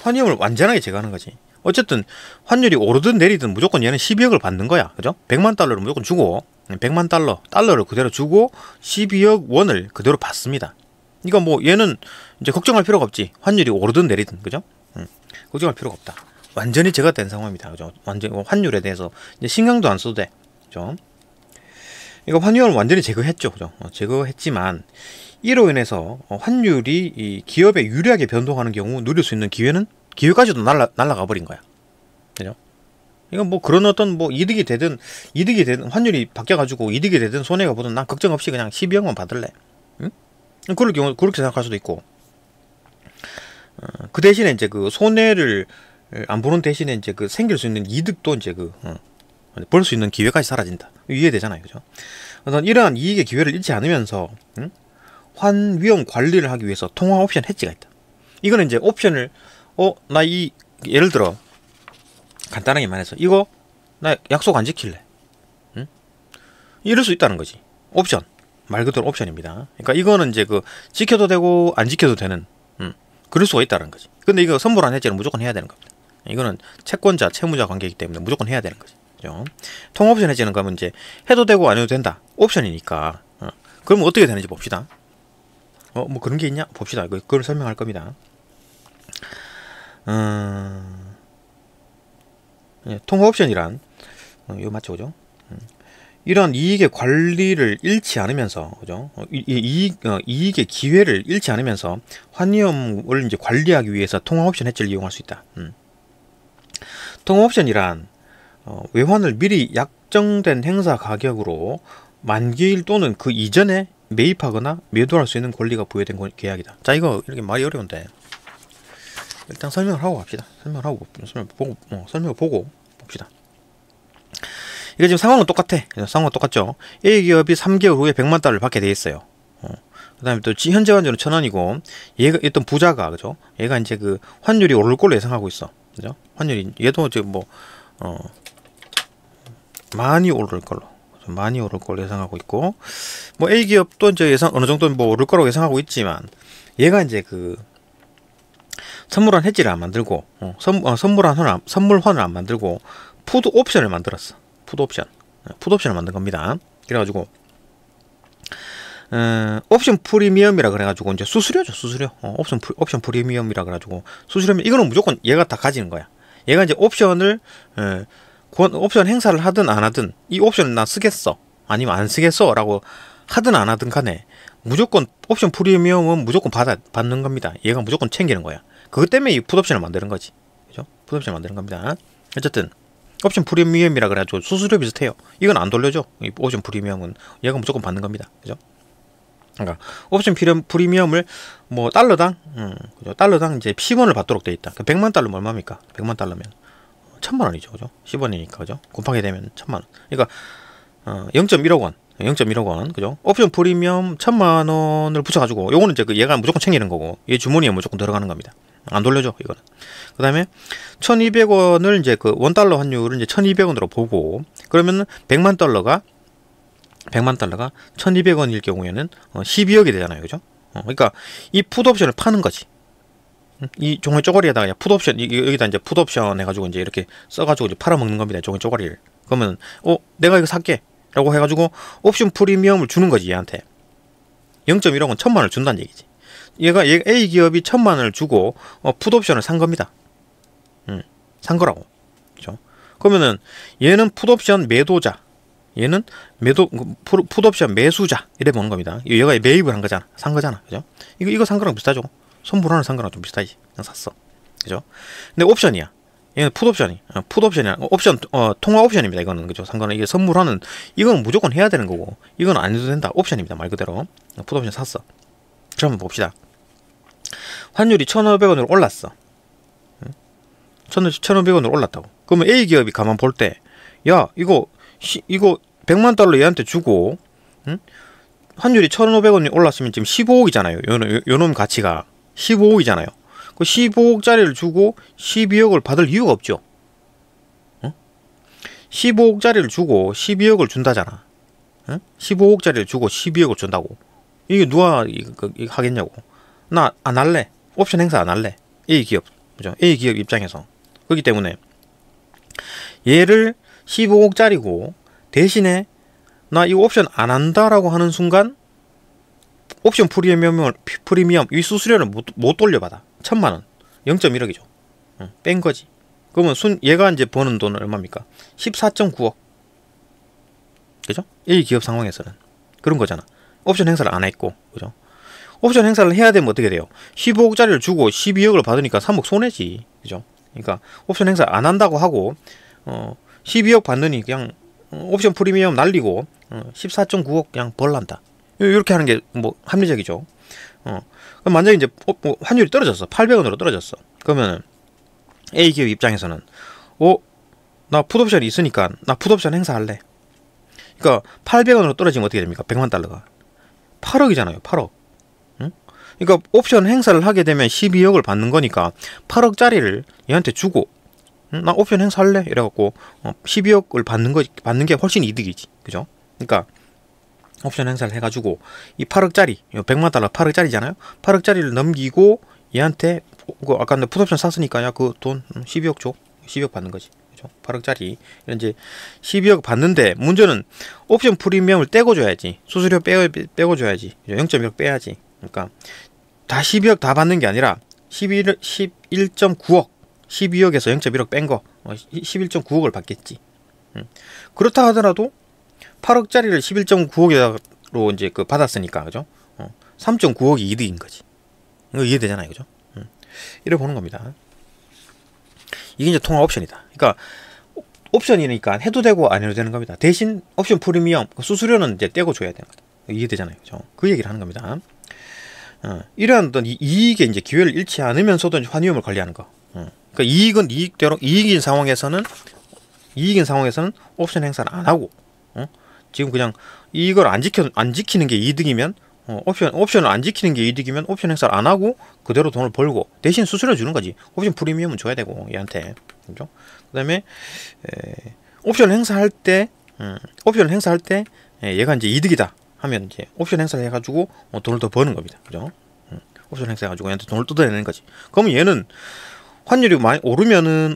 S1: 환위험을 완전하게 제거하는 거지. 어쨌든 환율이 오르든 내리든 무조건 얘는 12억을 받는 거야. 그죠? 100만 달러를 무조건 주고 100만 달러를 그대로 주고 12억 원을 그대로 받습니다. 그러니까 뭐 얘는 이제 걱정할 필요가 없지. 환율이 오르든 내리든. 그죠? 걱정할 필요가 없다. 완전히 제거된 상황입니다. 그죠? 완전 환율에 대해서 이제 신경도 안 써도 돼. 그죠? 이거 환율을 완전히 제거했죠. 그죠? 제거했지만 이로 인해서 환율이 이 기업에 유리하게 변동하는 경우 누릴 수 있는 기회까지도 날아가 버린 거야. 그죠? 이건 뭐 그런 어떤 뭐 이득이 되든 환율이 바뀌어가지고 이득이 되든 손해가 보든 난 걱정 없이 그냥 12억만 받을래. 응? 그럴 경우 그렇게 생각할 수도 있고. 그 대신에 이제 그 손해를 안 보는 대신에 이제 그 생길 수 있는 이득도 이제 벌 수 있는 기회까지 사라진다. 이해되잖아요. 그죠? 그래서 이러한 이익의 기회를 잃지 않으면서 환위험 관리를 하기 위해서 통화 옵션 해지가 있다. 이거는 이제 옵션을 나 예를 들어 간단하게 말해서 이거 나 약속 안 지킬래. 이럴 수 있다는 거지. 옵션. 말 그대로 옵션입니다. 그러니까 이거는 이제 그 지켜도 되고 안 지켜도 되는 그럴 수가 있다는 거지. 근데 이거 선물한 해지는 무조건 해야 되는 겁니다. 이거는 채권자, 채무자 관계이기 때문에 무조건 해야 되는 거지. 그죠? 통옵션 해지는 거면 이제 해도 되고 안 해도 된다. 옵션이니까. 그러면 어떻게 되는지 봅시다. 뭐 그런 게 있냐? 봅시다. 그걸 설명할 겁니다. 통화옵션이란 이거 맞죠, 그죠? 이런 이익의 관리를 잃지 않으면서, 그죠? 이익의 기회를 잃지 않으면서 환위험을 이제 관리하기 위해서 통화옵션 해지를 이용할 수 있다. 통화옵션이란 외환을 미리 약정된 행사 가격으로 만기일 또는 그 이전에 매입하거나 매도할 수 있는 권리가 부여된 계약이다. 자, 이거 이렇게 말이 어려운데 일단 설명을 하고 갑시다. 설명을 보고 봅시다. 이게 지금 상황은 똑같아. 상황은 똑같죠. A기업이 3개월 후에 100만 달러를 받게 돼 있어요. 그 다음에 또 현재 환율은 1000원이고 얘가 어떤 부자가, 그죠? 얘가 이제 그 환율이 오를 걸로 예상하고 있어. 그죠? 환율이 얘도 지금 뭐 많이 오를 걸로 예상하고 있고, 뭐 A기업도 이제 어느 정도 뭐 오를 거라고 예상하고 있지만 얘가 이제 그 선물환 해지를 안 만들고 선물환을 안 만들고 푸드 옵션을 만들었어. 푸드옵션을 만든 겁니다. 그래가지고 옵션 프리미엄이라 그래가지고 이제 수수료죠. 옵션 프리미엄이라 그래가지고 수수료면 이거는 무조건 얘가 다 가지는 거야. 얘가 이제 옵션 행사를 하든 안 하든 이 옵션을 나 쓰겠어 아니면 안 쓰겠어 라고 하든 안 하든 간에 무조건 옵션 프리미엄은 무조건 받는 겁니다. 얘가 무조건 챙기는 거야. 그것 때문에 이 풋옵션을 만드는 거지. 그죠? 풋옵션을 만드는 겁니다. 어쨌든 옵션 프리미엄이라 그래가지고 수수료 비슷해요. 이건 안 돌려줘. 이 옵션 프리미엄은 얘가 무조건 받는 겁니다. 그죠? 그러니까 옵션 프리미엄을 뭐 달러당 이제 10원을 받도록 돼 있다. 100만 달러면 얼마입니까? 100만 달러면 1000만 원이죠. 그죠? 10원이니까. 그죠? 곱하게 되면 1000만 원. 그러니까 0.1억 원. 그죠? 옵션 프리미엄 1000만 원을 붙여가지고 요거는 이제 얘가 무조건 챙기는 거고 얘 주머니에 무조건 들어가는 겁니다. 안 돌려줘, 이거는. 그 다음에 1200원을 이제 그 원달러 환율을 이제 1200원으로 보고 그러면은 100만 달러가 1200원일 경우에는 12억이 되잖아요. 그죠? 그러니까 이 풋옵션을 파는 거지. 이 종이 쪼가리에다가 풋옵션 여기다 이제 풋옵션 해가지고 이제 이렇게 써가지고 이제 팔아먹는 겁니다. 종이 쪼가리를. 그러면 내가 이거 살게 라고 해가지고 옵션 프리미엄을 주는 거지, 얘한테. 0.1억은 1000만 원을 준다는 얘기지. 얘가 A 기업이 1000만 원을 주고 풋옵션을 산 겁니다. 산 거라고. 그죠? 그러면은 얘는 풋옵션 매도자, 얘는 풋옵션 매수자 이래 보는 겁니다. 얘가 매입을 한 거잖아, 산 거잖아, 그죠? 이거 산 거랑 비슷하죠. 선물하는 산 거랑 좀 비슷하지. 그냥 샀어, 그죠? 근데 옵션이야. 얘는 풋옵션이, 풋옵션이 옵션, 통화 옵션입니다. 이거는 그죠? 상관은 이게 선물하는 이건 무조건 해야 되는 거고 이건 안 해도 된다. 옵션입니다. 말 그대로 풋옵션 샀어. 그럼 봅시다. 환율이 1,500원으로 올랐어. 1,500원으로 올랐다고. 그러면 A 기업이 가만 볼 때, 야 이거 100만 달러 얘한테 주고, 응? 환율이 1,500원이 올랐으면 지금 15억이잖아요. 요놈 가치가 15억이잖아요. 그 15억짜리를 주고 12억을 받을 이유가 없죠. 응? 15억짜리를 주고 12억을 준다잖아. 응? 15억짜리를 주고 12억을 준다고. 이게 누가 이거 하겠냐고. 나 안 할래. 옵션 행사 안 할래. A 기업. 그죠? A 기업 입장에서. 그렇기 때문에 얘를 15억짜리고 대신에 나 이 옵션 안 한다라고 하는 순간 옵션 프리미엄 이 수수료를 못 돌려받아. 1,000만원. 0.1억이죠. 뺀 거지. 그러면 얘가 이제 버는 돈은 얼마입니까? 14.9억. 그죠? A 기업 상황에서는. 그런 거잖아. 옵션 행사를 안 했고. 그죠? 옵션 행사를 해야 되면 어떻게 돼요? 15억짜리를 주고 12억을 받으니까 3억 손해지. 그죠? 그러니까 옵션 행사 안 한다고 하고 12억 받느니 그냥 옵션 프리미엄 날리고 14.9억 그냥 벌란다. 이렇게 하는 게 뭐 합리적이죠. 그럼 만약에 이제 환율이 떨어졌어. 800원으로 떨어졌어. 그러면은 A 기업 입장에서는 나 풋옵션이 있으니까 나 풋옵션 행사할래. 그러니까 800원으로 떨어지면 어떻게 됩니까? 100만 달러가 8억이잖아요. 8억. 응? 그러니까 옵션 행사를 하게 되면 12억을 받는 거니까 8억짜리를 얘한테 주고, 응? 나 옵션 행사할래 이래갖고 12억을 받는 게 훨씬 이득이지. 그죠? 그러니까 옵션 행사를 해가지고 이 8억짜리 100만 달러 8억짜리잖아요. 8억짜리를 넘기고 얘한테 아까 내 풋옵션 샀으니까 야 그 돈 12억 줘. 12억 받는 거지. 그죠? 8억짜리 이제 12억 받는데 문제는 옵션 프리미엄을 떼고 줘야지. 수수료 빼고 줘야지. 0.1억 빼야지. 그러니까 다 12억 다 받는 게 아니라 11.9억 12억에서 0.1억 뺀 거 11.9억을 받겠지. 그렇다 하더라도 8억짜리를 11.9억으로 이제 받았으니까, 그죠? 3.9억이 이득인 거지. 이거 이해되잖아요, 그죠? 이래 보는 겁니다. 이게 이제 통화 옵션이다. 그러니까 옵션이니까 해도 되고 안 해도 되는 겁니다. 대신 옵션 프리미엄 수수료는 이제 떼고 줘야 되는 거다. 이해되잖아요, 그죠? 그 얘기를 하는 겁니다. 이러한 어떤 이익에 이제 기회를 잃지 않으면서도 이제 환위험을 관리하는 거. 그러니까 이익은 이익대로 이익인 상황에서는 옵션 행사를 안 하고. 지금 그냥 이걸 안 지키는 게 이득이면 옵션을 안 지키는 게 이득이면 옵션 행사를 안 하고 그대로 돈을 벌고 대신 수수료 주는 거지. 옵션 프리미엄은 줘야 되고 얘한테. 그죠? 그다음에 옵션 행사할 때 얘가 이제 이득이다 하면 이제 옵션 행사를 해가지고 돈을 더 버는 겁니다. 그죠? 옵션 행사해가지고 얘한테 돈을 뜯어내는 거지. 그러면 얘는 환율이 많이 오르면은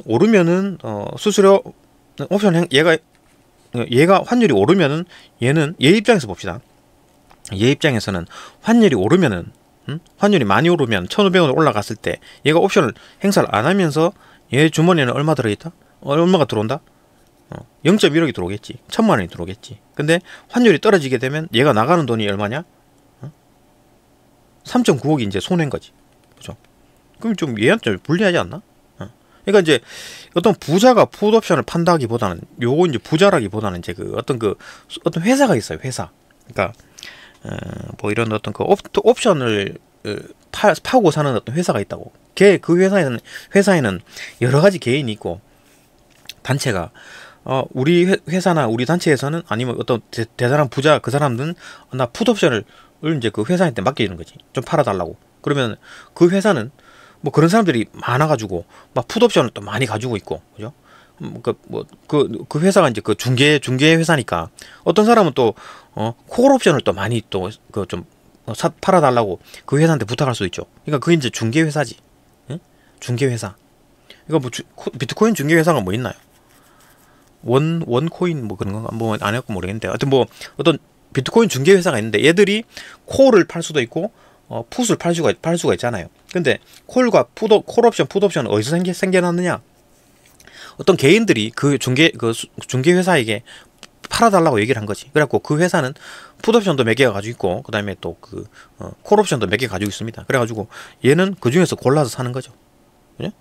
S1: 수수료 옵션 얘가 환율이 오르면은 얘는 얘 입장에서 봅시다. 얘 입장에서는 환율이 오르면은 환율이 많이 오르면 1,500원 올라갔을 때 얘가 옵션을 행사를 안 하면서 얘 주머니에는 얼마 들어있다? 얼마가 들어온다? 0.1억이 들어오겠지. 1,000만 원이 들어오겠지. 근데 환율이 떨어지게 되면 얘가 나가는 돈이 얼마냐? 3.9억이 이제 손해인 거지. 그죠? 그럼 좀 얘한테 좀 불리하지 않나? 그러니까 이제 어떤 부자가 풋옵션을 판다기보다는 요거 이제 부자라기보다는 이제 어떤 회사가 있어요. 회사. 그러니까 뭐 이런 어떤 옵션을 파고 사는 어떤 회사가 있다고. 그 회사에는 여러 가지 개인이 있고 단체가 우리 회사나 우리 단체에서는 아니면 어떤 대단한 부자 그 사람들은 나 풋옵션을 이제 그 회사한테 맡기는 거지. 좀 팔아달라고. 그러면 그 회사는 뭐 그런 사람들이 많아가지고 막 풋옵션을 또 많이 가지고 있고, 그죠? 그 회사가 이제 그 중개 회사니까 어떤 사람은 또 콜옵션을 또 많이 또 좀 팔아달라고 그 회사한테 부탁할 수 있죠. 그러니까 그게 이제 중개 회사지. 응? 중개 회사. 이거 뭐 비트코인 중개 회사가 뭐 있나요? 원코인 뭐 그런 건가? 뭐 안 해갖고 모르겠는데. 하여튼 뭐 어떤 비트코인 중개 회사가 있는데 얘들이 콜을 팔 수도 있고 풋을 팔 수가 있잖아요. 근데 콜과 콜옵션, 풋옵션 어디서 생겨났느냐? 어떤 개인들이 그 중개 회사에게 팔아달라고 얘기를 한 거지. 그래갖고 그 회사는 풋옵션도 몇 개가 가지고 있고, 그 다음에 또 콜옵션도 몇 개 가지고 있습니다. 그래가지고 얘는 그 중에서 골라서 사는 거죠. 그죠?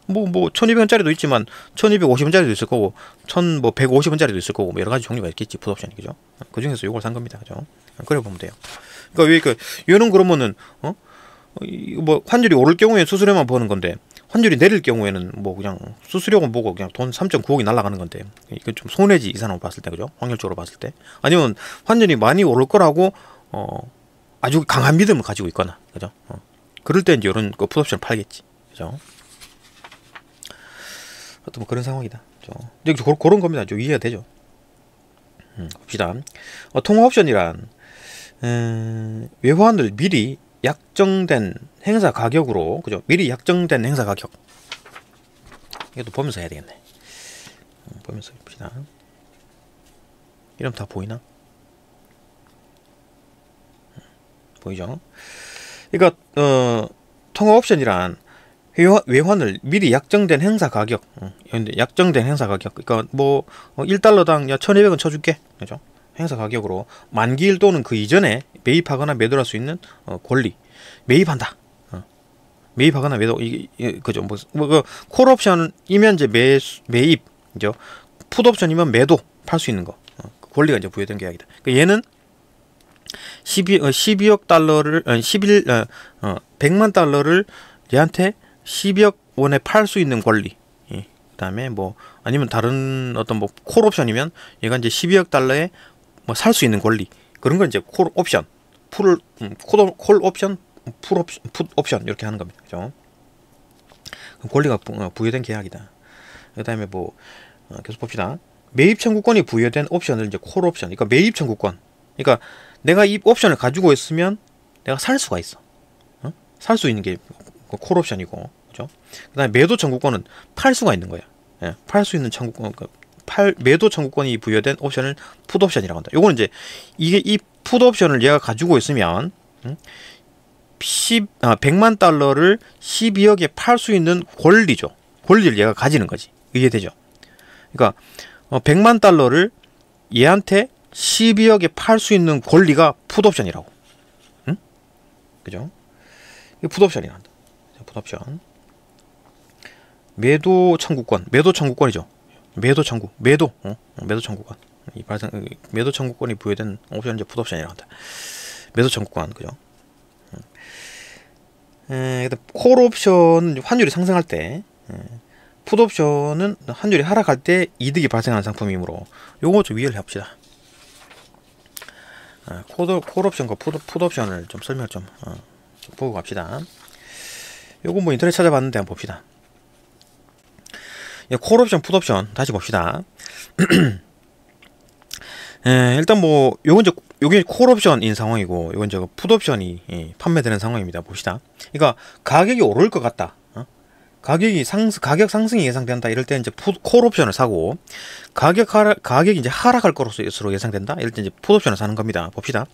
S1: 뭐 1200원짜리도 있지만 1250원짜리도 있을 거고 1150원짜리도 있을 거고 뭐 여러 가지 종류가 있겠지 풋옵션이. 그죠? 그 중에서 요걸 산 겁니다. 그죠? 그래 보면 돼요. 그러니까 왜 얘는 그러면은 뭐 환율이 오를 경우에 수수료만 버는 건데 환율이 내릴 경우에는 뭐 그냥 수수료만 보고 그냥 돈 3.9억이 날아가는 건데 이건 좀 손해지 이 사람으로 봤을 때. 그죠? 확률적으로 봤을 때. 아니면 환율이 많이 오를 거라고 아주 강한 믿음을 가지고 있거나. 그죠? 그럴 때 이제 이런 그 풋옵션을 팔겠지. 그죠? 어떤 뭐 그런 상황이다. 그런 겁니다. 좀 이해가 되죠. 봅시다. 통화옵션이란 외환을 미리 약정된 행사 가격으로, 그죠? 미리 약정된 행사 가격. 이것도 보면서 해야 되겠네. 보면서 봅시다. 이러면 다 보이나? 보이죠? 그러니까 통화옵션이란 외환을 미리 약정된 행사 가격, 약정된 행사 가격. 그러니까 뭐 1달러당 1,200원 쳐줄게. 그죠? 행사 가격으로 만기일 또는 그 이전에 매입하거나 매도할 수 있는 권리. 매입한다. 매입하거나 매도. 그죠? 그 콜옵션이면 이제 매입, 그죠? 풋옵션이면 매도, 팔 수 있는 거. 그 권리가 이제 부여된 계약이다. 그러니까 얘는 12억 달러를 100만 달러를 얘한테 12억 원에 팔 수 있는 권리. 그다음에 뭐 아니면 다른 어떤 뭐 콜옵션이면 얘가 이제 12억 달러에 뭐 살 수 있는 권리. 그런 건 이제 콜옵션, 콜옵션, 풋옵션 이렇게 하는 겁니다. 그죠? 권리가 부여된 계약이다. 그다음에 뭐 계속 봅시다. 매입 청구권이 부여된 옵션을 이제 콜옵션. 그러니까 매입 청구권. 그러니까 내가 이 옵션을 가지고 있으면 내가 살 수가 있어. 살 수 있는 게 콜옵션이고, 그죠? 그다음에 매도 청구권은 팔 수가 있는 거야. 예, 팔 수 있는 청구권, 매도 청구권이 부여된 옵션을 풋옵션이라고 한다. 요거는 이제 이 풋옵션을 얘가 가지고 있으면 100만 달러를 12억에 팔 수 있는 권리죠. 권리를 얘가 가지는 거지. 이해되죠? 그러니까 100만 달러를 얘한테 12억에 팔 수 있는 권리가 풋옵션이라고. 응? 그죠? 이게 풋옵션이란다. 풋옵션. 매도 청구권. 매도 청구권이죠. 매도 청구. 매도. 매도 청구권. 매도 청구권이 부여된 옵션 이제 풋옵션이라고 한다. 매도 청구권. 그죠? 콜옵션은 환율이 상승할 때, 풋옵션은 환율이 하락할 때 이득이 발생하는 상품이므로 요거 좀 이해를 해봅시다. 콜옵션과 풋옵션을 좀 설명을 좀 보고 갑시다. 요거 뭐 인터넷 찾아봤는데 한번 봅시다. 콜옵션, 풋옵션 다시 봅시다. 일단 뭐 요게 콜옵션인 상황이고 요건 저 풋옵션이 판매되는 상황입니다. 봅시다. 그러니까 가격이 오를 것 같다. 가격 상승이 예상된다. 이럴 때 이제 콜옵션을 사고 가격이 이제 하락할 것으로 예상된다. 이럴 때 이제 풋옵션을 사는 겁니다. 봅시다.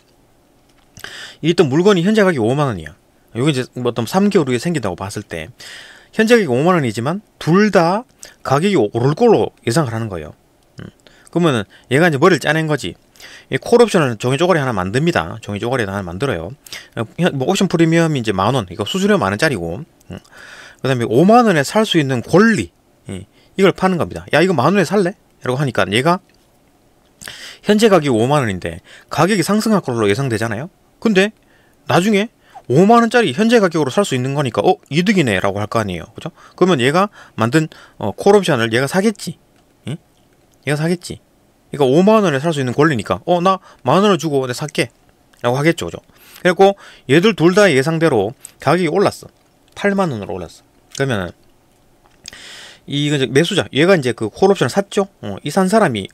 S1: 일단 물건이 현재 가격이 5만 원이야. 요게 이제 어떤 3개월 후에 생긴다고 봤을 때 현재 가격이 5만 원이지만 둘 다 가격이 오를 걸로 예상을 하는 거예요. 그러면은 얘가 이제 머리를 짜낸 거지. 이 콜옵션을 종이 쪼가리 하나 만듭니다. 종이 쪼가리 하나 만들어요. 뭐 옵션 프리미엄이 이제 10,000원. 이거 수수료 10,000원짜리고. 그 다음에 5만 원에 살 수 있는 권리. 이걸 파는 겁니다. 야, 이거 10,000원에 살래? 라고 하니까 얘가 현재 가격이 5만 원인데 가격이 상승할 걸로 예상되잖아요. 근데 나중에 5만 원짜리 현재 가격으로 살 수 있는 거니까 이득이네 라고 할 거 아니에요. 그죠? 그러면 얘가 만든 콜옵션을 얘가 사겠지. 얘가 사겠지. 그러니까 5만 원에 살 수 있는 권리니까 나 10,000원을 주고 내가 살게 라고 하겠죠. 그죠? 그래갖고 얘들 둘 다 예상대로 가격이 올랐어. 8만 원으로 올랐어. 그러면은 이거 이제 매수자 얘가 이제 그 콜옵션을 샀죠. 이 산 사람이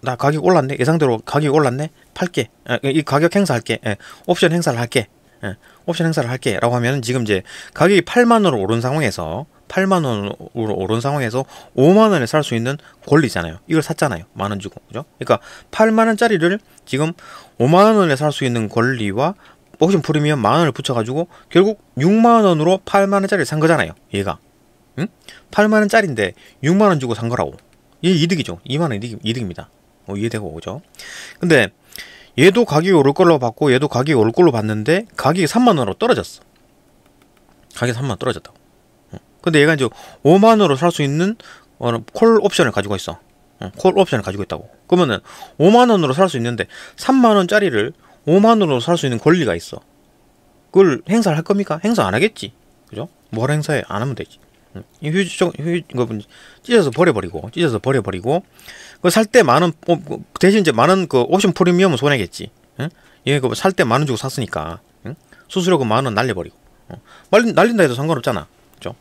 S1: 나 가격 올랐네. 예상대로 가격이 올랐네. 팔게. 이 가격 행사할게. 옵션 행사를 할게. 옵션 행사를 할게 라고 하면은 지금 이제 가격이 8만 원으로 오른 상황에서 8만 원으로 오른 상황에서 5만 원에 살 수 있는 권리잖아요. 이걸 샀잖아요. 10,000원 주고. 그죠? 그러니까 8만 원짜리를 지금 5만 원에 살 수 있는 권리와 옵션 프리미엄 10,000원을 붙여가지고 결국 6만 원으로 8만 원짜리를 산 거잖아요. 얘가. 응? 8만 원짜리인데 6만 원 주고 산 거라고. 얘 이득이죠. 2만 원 이득입니다. 이해되고. 그죠? 근데 얘도 가격이 오를 걸로 봤고 얘도 가격이 오를 걸로 봤는데 가격이 3만 원으로 떨어졌어. 가격이 3만 원 떨어졌다고. 근데 얘가 이제 5만 원으로 살 수 있는 콜 옵션을 가지고 있어. 콜 옵션을 가지고 있다고. 그러면은 5만 원으로 살 수 있는데 3만 원짜리를 5만 원으로 살 수 있는 권리가 있어. 그걸 행사를 할 겁니까? 행사 안 하겠지. 그죠? 뭘 행사해? 안 하면 되지. 이 이거 찢어서 버려버리고, 그 살 때 만원, 대신 이제 만원 그 옵션 프리미엄은 손해겠지. 응? 얘 그거 살 때 만원 주고 샀으니까, 응? 수수료 그 만원 날려버리고. 날린다 해도 상관없잖아. 그죠?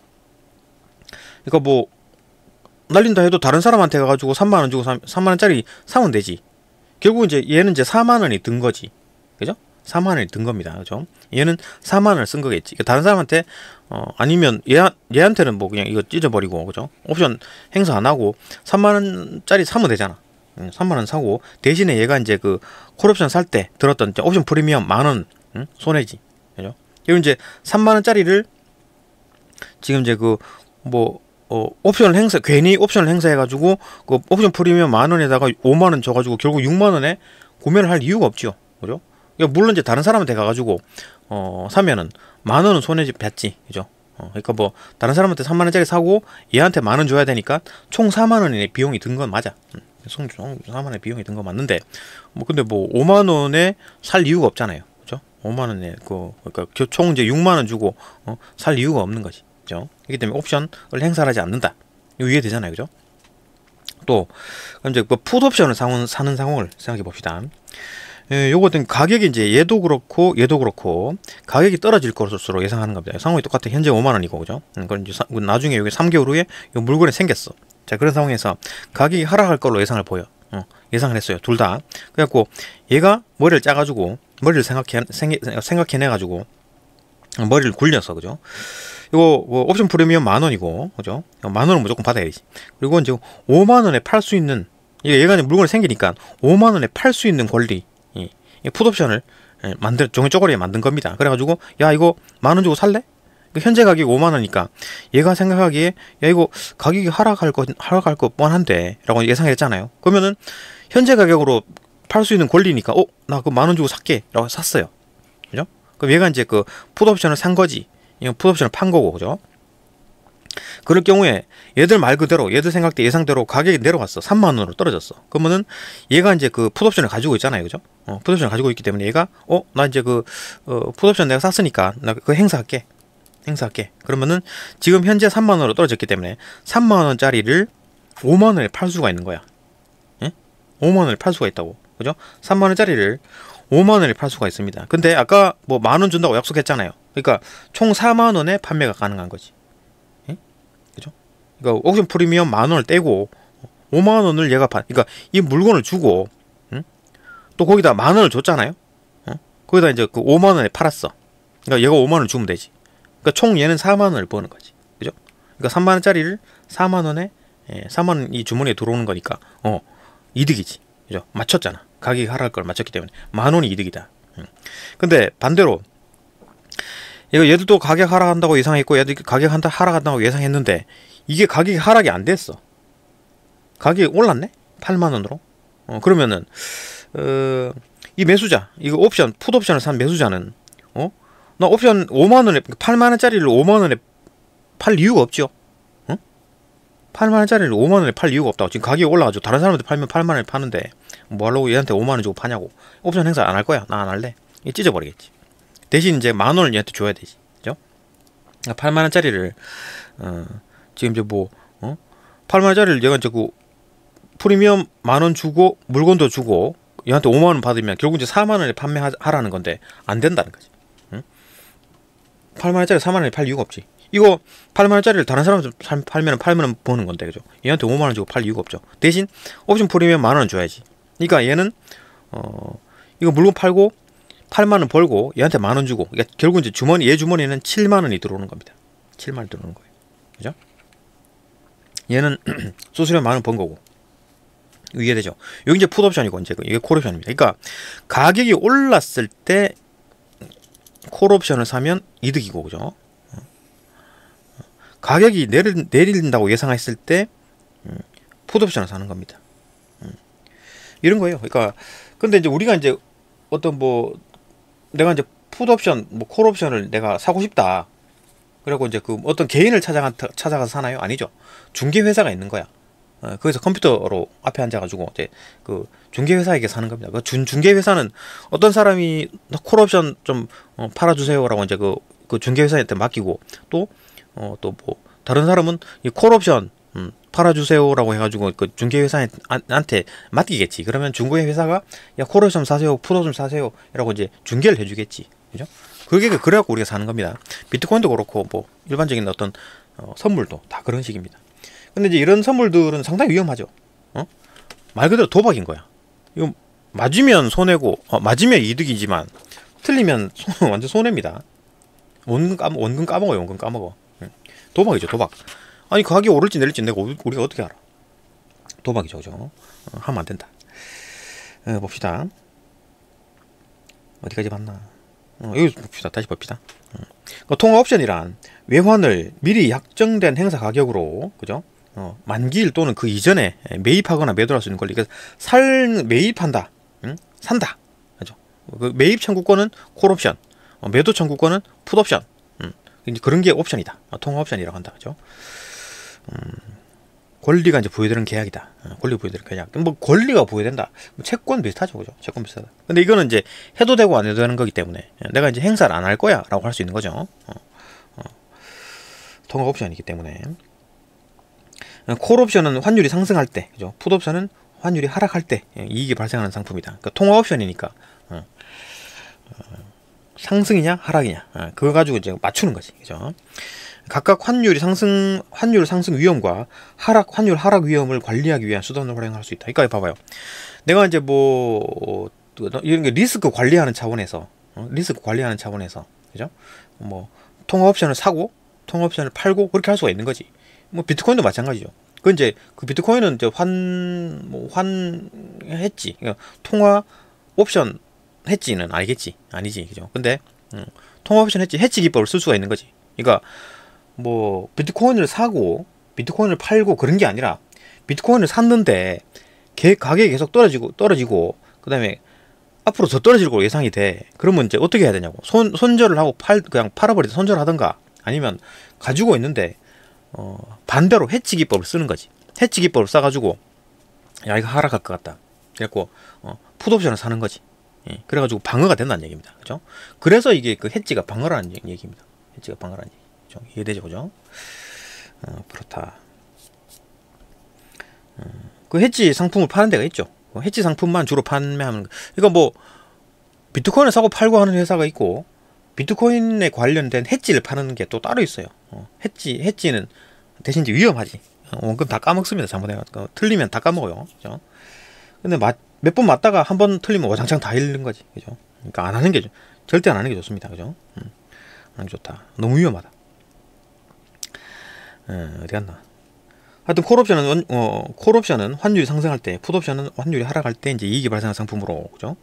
S1: 그러니까 뭐, 날린다 해도 다른 사람한테 가가지고 3만원 주고 3만원짜리 사면 되지. 결국 이제 얘는 이제 4만원이 든 거지. 그죠? 4만원이 든 겁니다. 그죠? 얘는 4만원을 쓴 거겠지. 다른 사람한테, 아니면 얘한테는 뭐 그냥 이거 찢어버리고, 그죠? 옵션 행사 안 하고 3만원짜리 사면 되잖아. 3만원 사고, 대신에 얘가 이제 그 콜옵션 살 때 들었던 옵션 프리미엄 만원, 손해지. 그죠? 그리고 이제 3만원짜리를 지금 이제 그, 옵션을 괜히 옵션을 행사해가지고, 그 옵션 프리미엄 만원에다가 5만원 줘가지고 결국 6만원에 구매를 할 이유가 없죠. 그죠? 물론 이제 다른 사람한테 가가지고 사면은 만원은 손해지 봤지. 그죠? 그러니까 뭐 다른 사람한테 3만원짜리 사고 얘한테 만원 줘야 되니까 총 4만원의 비용이 든 건 맞아. 총 4만원의 비용이 든 건 맞는데, 근데 뭐 5만원에 살 이유가 없잖아요. 그죠? 5만원에 그러니까 총 이제 6만원 주고 살 이유가 없는 거지. 그죠? 그렇기 때문에 옵션을 행사를 하지 않는다. 이거 이해되잖아요. 그죠? 또 이제 그 풋옵션을 사는 상황을 생각해 봅시다. 요거는 가격이 이제 얘도 그렇고 가격이 떨어질 것으로 예상하는 겁니다. 상황이 똑같아. 현재 5만원이고, 그죠? 그건 이제 나중에 여기 3개월 후에 요 물건이 생겼어. 자, 그런 상황에서 가격이 하락할 걸로 예상을 보여. 예상을 했어요. 둘 다. 그래갖고 얘가 머리를 짜가지고 머리를 생각해내가지고 머리를 굴려서, 그죠? 이거 옵션 프리미엄 만원이고, 그죠? 만원은 무조건 받아야지. 그리고 이제 5만원에 팔 수 있는, 얘가 이제 물건이 생기니까 5만원에 팔 수 있는 권리, 이 풋옵션을 종이 쪼가리에 만든 겁니다. 그래가지고 야, 이거 만원 주고 살래? 현재 가격이 5만원이니까 얘가 생각하기에 야, 이거 가격이 하락할 거 뻔한데 라고 예상했잖아요. 그러면은 현재 가격으로 팔 수 있는 권리니까 나 그 만원 주고 살게 라고 샀어요. 그죠? 그럼 얘가 이제 그 풋옵션을 산 거지. 이건 풋옵션을 판 거고, 그죠? 그럴 경우에 얘들 말 그대로 얘들 생각대 예상대로 가격이 내려갔어. 3만원으로 떨어졌어. 그러면은 얘가 이제 그 풋옵션을 가지고 있잖아요. 그죠? 풋옵션을 가지고 있기 때문에 얘가 나 이제 그 풋옵션 내가 샀으니까 나 그 행사할게. 그러면은 지금 현재 3만원으로 떨어졌기 때문에 3만원짜리를 5만원에 팔 수가 있는 거야. 예? 5만원에 팔 수가 있다고. 그죠? 3만원짜리를 5만원에 팔 수가 있습니다. 근데 아까 뭐 만원 준다고 약속했잖아요. 그러니까 총 4만원에 판매가 가능한 거지. 그죠? 그러니까 옵션 프리미엄 만원을 떼고 5만원을 얘가 그러니까 이 물건을 주고, 또 거기다 만원을 줬잖아요. 거기다 이제 그 5만원에 팔았어. 그러니까 얘가 5만원을 주면 되지. 그러니까 총 얘는 4만원을 버는 거지. 그죠? 그러니까 3만원짜리를 4만원에 4만원이 주머니에 들어오는 거니까 이득이지. 그죠? 맞췄잖아. 가격이 하락할 걸 맞췄기 때문에 만원이 이득이다. 근데 반대로 얘들도 가격 하락한다고 예상했고 얘도 가격 하락한다고 예상했는데 이게 가격이 하락이 안 됐어. 가격이 올랐네? 8만원으로. 그러면은 이 매수자, 이거 옵션, 풋옵션을 산 매수자는 나 옵션 5만원에 8만원짜리를 5만원에 팔 이유가 없죠. 8만원짜리를 5만원에 팔 이유가 없다고. 지금 가격이 올라가지고 다른 사람한테 팔면 8만원에 파는데 뭐하려고 얘한테 5만원 주고 파냐고. 옵션 행사 안 할 거야. 나 안 할래. 이 찢어버리겠지. 대신 이제 만원을 얘한테 줘야 되지. 그죠? 8만원짜리를 지금 이제 8만원짜리를 얘가 이제 그 프리미엄 만원 주고 물건도 주고 얘한테 5만원 받으면 결국 이제 4만원에 판매하라는 건데 안 된다는 거지. 8만원짜리 4만원에 팔 이유가 없지. 이거 8만원짜리를 다른 사람한테 팔면 8만원 버는 건데, 그죠? 얘한테 5만원 주고 팔 이유가 없죠. 대신 옵션 프리미엄 만원 줘야지. 그러니까 얘는 이거 물건 팔고 8만원 벌고 얘한테 만원 주고, 그러니까 결국 이제 얘 주머니에는 7만원이 들어오는 겁니다. 7만원 들어오는 거예요. 그죠? 얘는 수수료 만원 번 거고. 이해되죠? 여기 이제 풋옵션이고 이제 이게 콜옵션입니다. 그러니까 가격이 올랐을 때 콜옵션을 사면 이득이고, 그죠? 가격이 내린다고 예상했을 때 풋옵션을 사는 겁니다. 이런 거예요. 그러니까 근데 이제 우리가 이제 어떤 내가 이제 풋옵션, 콜옵션을 내가 사고 싶다. 그리고 이제 그 어떤 개인을 찾아가서 사나요? 아니죠. 중개회사가 있는 거야. 거기서 컴퓨터로 앞에 앉아가지고 이제 그 중개회사에게 사는 겁니다. 그 중개회사는 어떤 사람이 콜옵션 좀 팔아주세요라고 이제 그 중개회사한테 맡기고 또 뭐 다른 사람은 이 콜옵션 팔아주세요라고 해가지고 그 중개회사한테 맡기겠지. 그러면 중개회사가 야 콜옵션 사세요, 풋옵션 사세요, 이라고 이제 중개를 해주겠지. 그죠? 그래갖고 우리가 사는 겁니다. 비트코인도 그렇고 뭐 일반적인 어떤 선물도 다 그런 식입니다. 근데 이제 이런 선물들은 상당히 위험하죠. 말 그대로 도박인 거야. 이거 맞으면 손해고, 맞으면 이득이지만 틀리면 완전 손해입니다. 원금 까먹어요. 원금 까먹어. 도박이죠, 도박. 아니 가격이 오를지 내릴지 우리가 어떻게 알아? 도박이죠, 그죠? 하면 안 된다. 봅시다. 어디까지 봤나? 여기 봅시다. 다시 봅시다. 통화 옵션이란 외환을 미리 약정된 행사 가격으로, 그죠? 만기일 또는 그 이전에 매입하거나 매도할 수 있는 권리. 그러니까 매입한다, 산다, 그죠? 그 매입 청구권은 콜옵션, 매도 청구권은 풋옵션. 그런 게 옵션이다. 통화 옵션이라고 한다, 그죠? 권리가 이제 부여되는 계약이다. 권리 부여되는 계약. 뭐 권리가 부여된다. 채권 비슷하죠, 그죠? 채권 비슷하다. 근데 이거는 이제 해도 되고 안 해도 되는 거기 때문에 내가 이제 행사를 안 할 거야라고 할 수 있는 거죠. 통화 옵션이기 때문에. 콜 옵션은 환율이 상승할 때, 그죠? 풋 옵션은 환율이 하락할 때 이익이 발생하는 상품이다. 그러니까 통화 옵션이니까 상승이냐 하락이냐 그거 가지고 이제 맞추는 거지, 그죠? 각각 환율 상승 위험과 환율 하락 위험을 관리하기 위한 수단을 활용할 수 있다. 그러니까 봐봐요. 내가 이제 뭐 이런 게 리스크 관리하는 차원에서, 그죠? 뭐 통화 옵션을 사고 통화 옵션을 팔고 그렇게 할 수가 있는 거지. 뭐 비트코인도 마찬가지죠. 그 이제 그 비트코인은 이제 환했지. 그러니까 통화 옵션 해지는 아니지, 그죠? 근데 통화 옵션 해지 기법을 쓸 수가 있는 거지. 그러니까 뭐 비트코인을 사고 비트코인을 팔고 그런 게 아니라 비트코인을 샀는데 가격이 계속 떨어지고 그다음에 앞으로 더 떨어질 걸로 예상이 돼. 그러면 이제 어떻게 해야 되냐고. 손절을 하고 그냥 팔아버리든 손절하든가, 아니면 가지고 있는데 반대로 해치 기법을 쓰는 거지. 해치 기법을 써가지고 야 이거 하락할 것 같다. 그래갖고 풋옵션을 사는 거지. 예, 그래가지고 방어가 된다는 얘기입니다. 그죠? 그래서 이게 그 해지가 방어라는 얘기입니다. 해지가 방어라는 얘기. 그죠? 이해되죠, 그죠? 그렇다. 그 해지 상품을 파는 데가 있죠. 해지 상품만 주로 판매하는. 그러니까 뭐 비트코인을 사고 팔고 하는 회사가 있고, 비트코인에 관련된 해지를 파는 게 또 따로 있어요. 해지는 대신 이제 위험하지. 원금 다 까먹습니다. 잘못해가지고 틀리면 다 까먹어요. 그죠? 근데 몇 번 맞다가 한 번 틀리면 와장창 다 잃는 거지, 그죠? 그러니까 안 하는 게 절대 안 하는 게 좋습니다, 그죠? 안 좋다. 너무 위험하다. 어디 갔나? 하여튼 콜옵션은 환율이 상승할 때, 풋옵션은 환율이 하락할 때 이제 이익이 발생하는 상품으로, 그죠?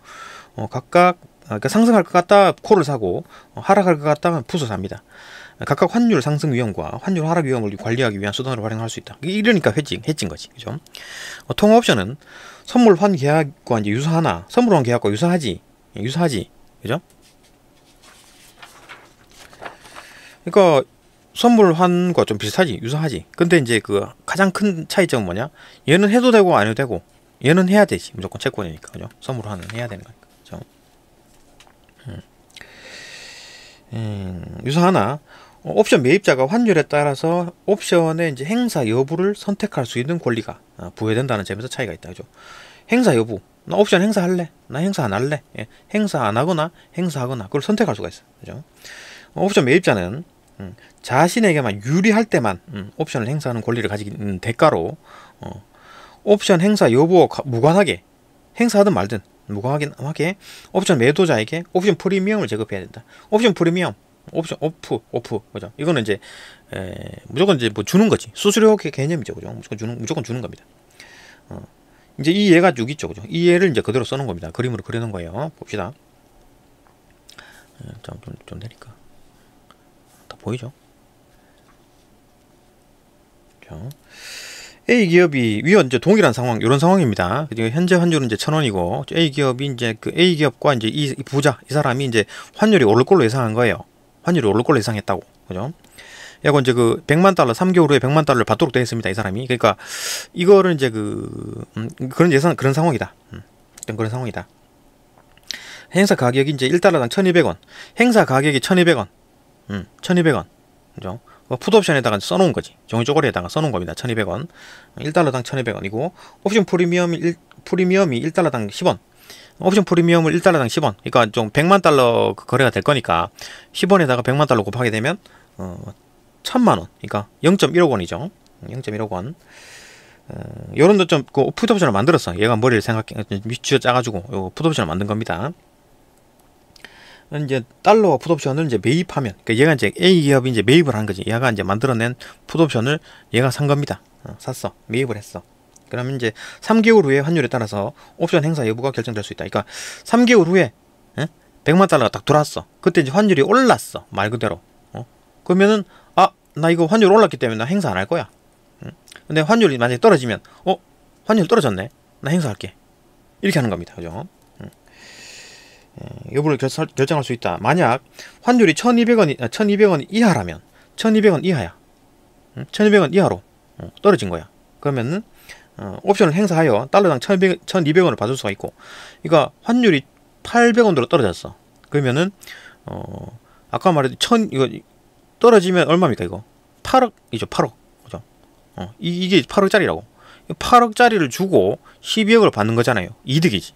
S1: 각각 그러니까 상승할 것 같다 콜을 사고, 하락할 것 같다 풋을 삽니다. 각각 환율 상승 위험과 환율 하락 위험을 관리하기 위한 수단으로 활용할 수 있다. 이러니까 해진 거지, 그죠? 통화 옵션은 선물 환 계약과 이제 유사하나, 선물 환 계약과 유사하지, 그죠? 그러니까 선물 환과 좀 비슷하지, 유사하지. 근데 이제 그 가장 큰 차이점은 뭐냐? 얘는 해도 되고 안 해도 되고, 얘는 해야 되지. 무조건 채권이니까, 그죠? 선물 환은 해야 되는 거니까, 그죠? 유사하나, 옵션 매입자가 환율에 따라서 옵션의 이제 행사 여부를 선택할 수 있는 권리가 부여된다는 점에서 차이가 있다, 그죠? 행사 여부, 나 옵션 행사할래? 나 행사 안 할래? 예, 행사 안 하거나 행사하거나 그걸 선택할 수가 있어, 그죠? 옵션 매입자는 자신에게만 유리할 때만 옵션을 행사하는 권리를 가지고 있는 대가로 옵션 행사 여부와 무관하게, 행사하든 말든 무관하게 옵션 매도자에게 옵션 프리미엄을 제공해야 된다. 옵션 프리미엄, 옵션 오프, 그죠? 이거는 이제 무조건 이제 뭐 주는 거지. 수수료 개념이죠, 그죠? 무조건 주는 겁니다. 이제 이 예가 쭉 있죠, 그죠? 이 예를 이제 그대로 써놓은 겁니다. 그림으로 그려놓은 거예요. 봅시다. 좀 되니까 다 보이죠? 그죠? A 기업이 위원 이제 동일한 상황, 이런 상황입니다. 현재 환율은 이제 1,000원이고, A 기업이 이제 그 A 기업과 이제 이 부자, 이 사람이 이제 환율이 오를 걸로 예상한 거예요. 환율이 오를 걸로 예상했다고, 그죠? 야고 이제 그 100만 달러 3개월 후에 100만 달러를 받도록 되어 있습니다. 이 사람이. 그러니까 이거를 이제 그런 예산 그런 상황이다. 어떤 그런 상황이다. 행사 가격이 이제 1달러당 1200원. 행사 가격이 1200원. 1200원. 그죠? 풋옵션에다가 써놓은 거지. 종이 쪼가리에다가 써놓은 겁니다. 1200원. 1달러당 1200원이고, 옵션 프리미엄이 1달러당 10원. 옵션 프리미엄을 1달러당 10원. 그러니까 좀 100만 달러 거래가 될 거니까, 10원에다가 100만 달러 곱하게 되면, 1000만 원. 그러니까 0.1억 원이죠. 0.1억 원. 요런도 좀, 풋옵션을 만들었어. 얘가 머리를 쥐어 짜가지고, 요 풋옵션을 만든 겁니다. 이제 달러와 풋옵션을 이제 매입하면, 그러니까 얘가 이제 A 기업이 이제 매입을 한 거지. 얘가 이제 만들어낸 풋옵션을 얘가 산 겁니다. 샀어. 매입을 했어. 그러면 이제 3개월 후에 환율에 따라서 옵션 행사 여부가 결정될 수 있다. 그러니까 3개월 후에 100만 달러가 딱 돌아왔어. 그때 이제 환율이 올랐어. 말 그대로. 그러면은 나 이거 환율 올랐기 때문에 나 행사 안 할 거야. 근데 환율이 만약에 떨어지면 환율 떨어졌네. 나 행사할게. 이렇게 하는 겁니다. 그죠? 여부를 결정할 수 있다. 만약 환율이 1200원 이하라면 1200원 이하야. 1200원 이하로 떨어진 거야. 그러면은 옵션을 행사하여 달러당 1200원을 받을 수가 있고, 그러니까 환율이 800원으로 떨어졌어. 그러면은 아까 말했던 이거 떨어지면 얼마입니까? 이거 8억이죠. 8억. 그죠? 이게 8억짜리라고. 8억짜리를 주고 12억을 받는 거잖아요. 이득이지.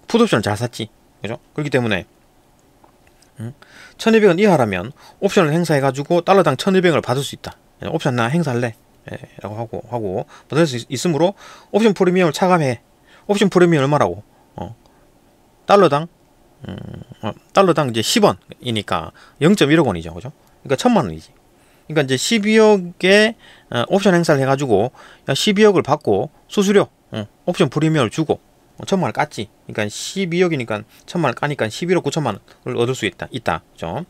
S1: 풋옵션을 잘 샀지. 그죠? 그렇기 때문에 1200원 이하라면 옵션을 행사해가지고 달러당 1200원을 받을 수 있다. 옵션 나 행사할래? 라고 하고 받을 수 있으므로 옵션 프리미엄을 차감해. 옵션 프리미엄 얼마라고? 달러당 이제 10원이니까 0.1억 원이죠. 그죠? 그러니까 1000만 원이지. 그러니까 이제 12억에 옵션 행사를 해가지고 12억을 받고 수수료 옵션 프리미엄을 주고 1000만 원 깠지. 그러니까 12억이니까 1000만 원 까니까 11억 9천만 원을 얻을 수 있다. 그죠?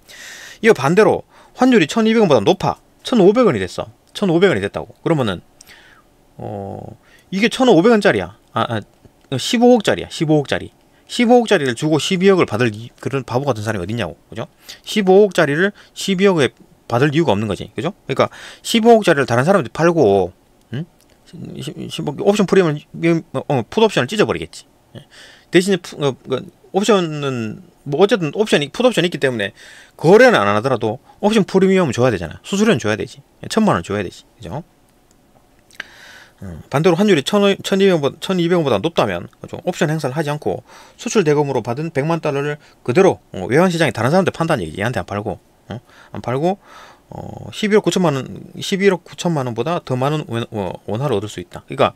S1: 이거 반대로 환율이 1200원보다 높아. 1500원이 됐어. 1500원이 됐다고. 그러면은 이게 1500원짜리야. 15억짜리야. 15억짜리. 15억짜리를 주고 12억을 받을 그런 바보 같은 사람이 어딨냐고. 그죠? 15억짜리를 12억에 받을 이유가 없는 거지. 그죠? 그러니까 15억짜리를 다른 사람한테 팔고 옵션 프리미엄 풋옵션을 찢어버리겠지. 대신에 옵션은 뭐 어쨌든 풋옵션이 있기 때문에 거래는 안 하더라도 옵션 프리미엄을 줘야 되잖아. 수수료는 줘야 되지. 1000만 원 줘야 되지. 그죠? 반대로 환율이 1200원보다 높다면 그죠? 옵션 행사를 하지 않고 수출 대금으로 받은 100만 달러를 그대로 외환시장에 다른 사람한테 판다는 얘기지. 얘한테 안 팔고 11억 9천만 원보다 더 많은 원화를 얻을 수 있다. 그러니까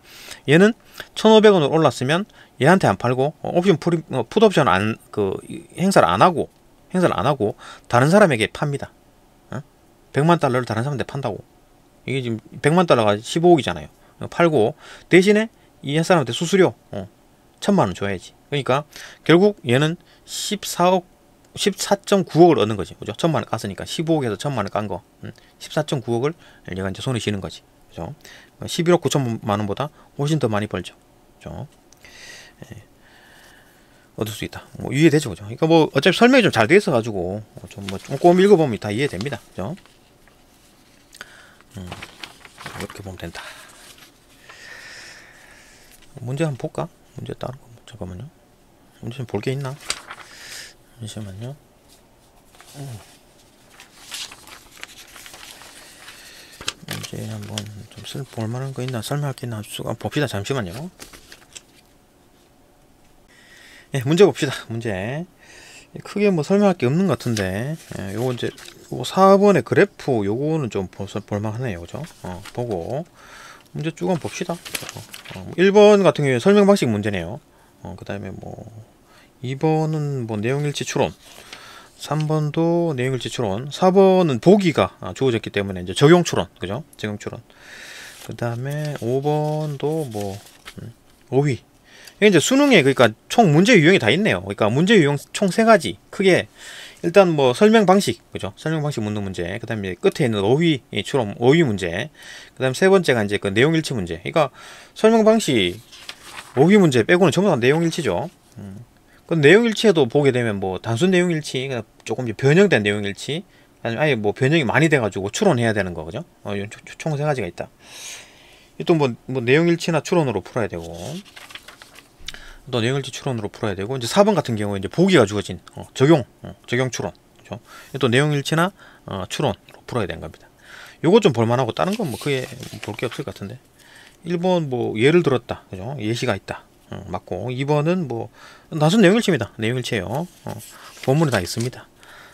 S1: 얘는 1,500원으로 올랐으면 얘한테 안 팔고 옵션 풋옵션 행사를 안 하고 다른 사람에게 팝니다. 100만 달러를 다른 사람한테 판다고. 이게 지금 100만 달러가 15억이잖아요. 팔고 대신에 이 사람한테 수수료 1000만 원 줘야지. 그러니까 결국 얘는 14.9억을 얻는 거지. 그죠? 1000만 원 깠으니까 15억에서 1000만 원 깐 거. 14.9억을 얘가 이제 손에 쥐는 거지. 그죠? 11억 9천만 원보다 훨씬 더 많이 벌죠. 그죠? 얻을 수 있다. 뭐 이해되죠, 그죠? 그러니까 뭐 어차피 설명이 좀 잘 돼 있어 가지고 좀 꼼꼼히 읽어보면 다 이해됩니다. 그죠? 이렇게 보면 된다. 문제 한번 볼까? 문제 다른 거 잠깐만요. 문제 좀 볼 게 있나? 잠시만요. 문제 한번 좀 볼만한 거 있나? 설명할 게 있나? 봅시다. 잠시만요. 예, 문제 봅시다. 문제. 크게 뭐 설명할 게 없는 것 같은데, 요거 이제, 4번의 그래프, 요거는 좀 볼만하네요. 그죠? 보고, 문제 쭉 한번 봅시다. 1번 같은 경우에 설명 방식 문제네요. 그 다음에 뭐, 2번은 뭐 내용일치 추론, 3번도 내용일치 추론, 4번은 보기가 주어졌기 때문에 이제 적용 추론, 그죠? 적용 추론. 그 다음에 5번도 뭐, 5위. 이게 이제 수능에 그러니까 총 문제 유형이 다 있네요. 그러니까 문제 유형 총 3가지. 크게 일단 뭐 설명 방식, 그죠? 설명 방식 묻는 문제. 그 다음에 끝에 있는 5위 추론, 5위 문제. 그 다음 세 번째가 이제 그 내용일치 문제. 그러니까 설명 방식 5위 문제 빼고는 전부 다 내용일치죠. 그 내용일치에도 보게 되면 뭐 단순 내용일치, 조금 변형된 내용일치, 아니면 아예 뭐 변형이 많이 돼가지고 추론해야 되는 거, 그죠? 총 세 가지가 있다. 또 뭐 내용일치나 추론으로 풀어야 되고, 또 내용일치 추론으로 풀어야 되고, 이제 4번 같은 경우에 이제 보기가 주어진 적용 추론, 그죠? 또 내용일치나 추론으로 풀어야 되는 겁니다. 요거 좀 볼만하고 다른 건 뭐 그게 볼 게 없을 것 같은데. 1번 뭐 예를 들었다, 그죠? 예시가 있다, 맞고. 2번은 뭐 단순 내용일치입니다. 내용일치예요. 본문에 다 있습니다.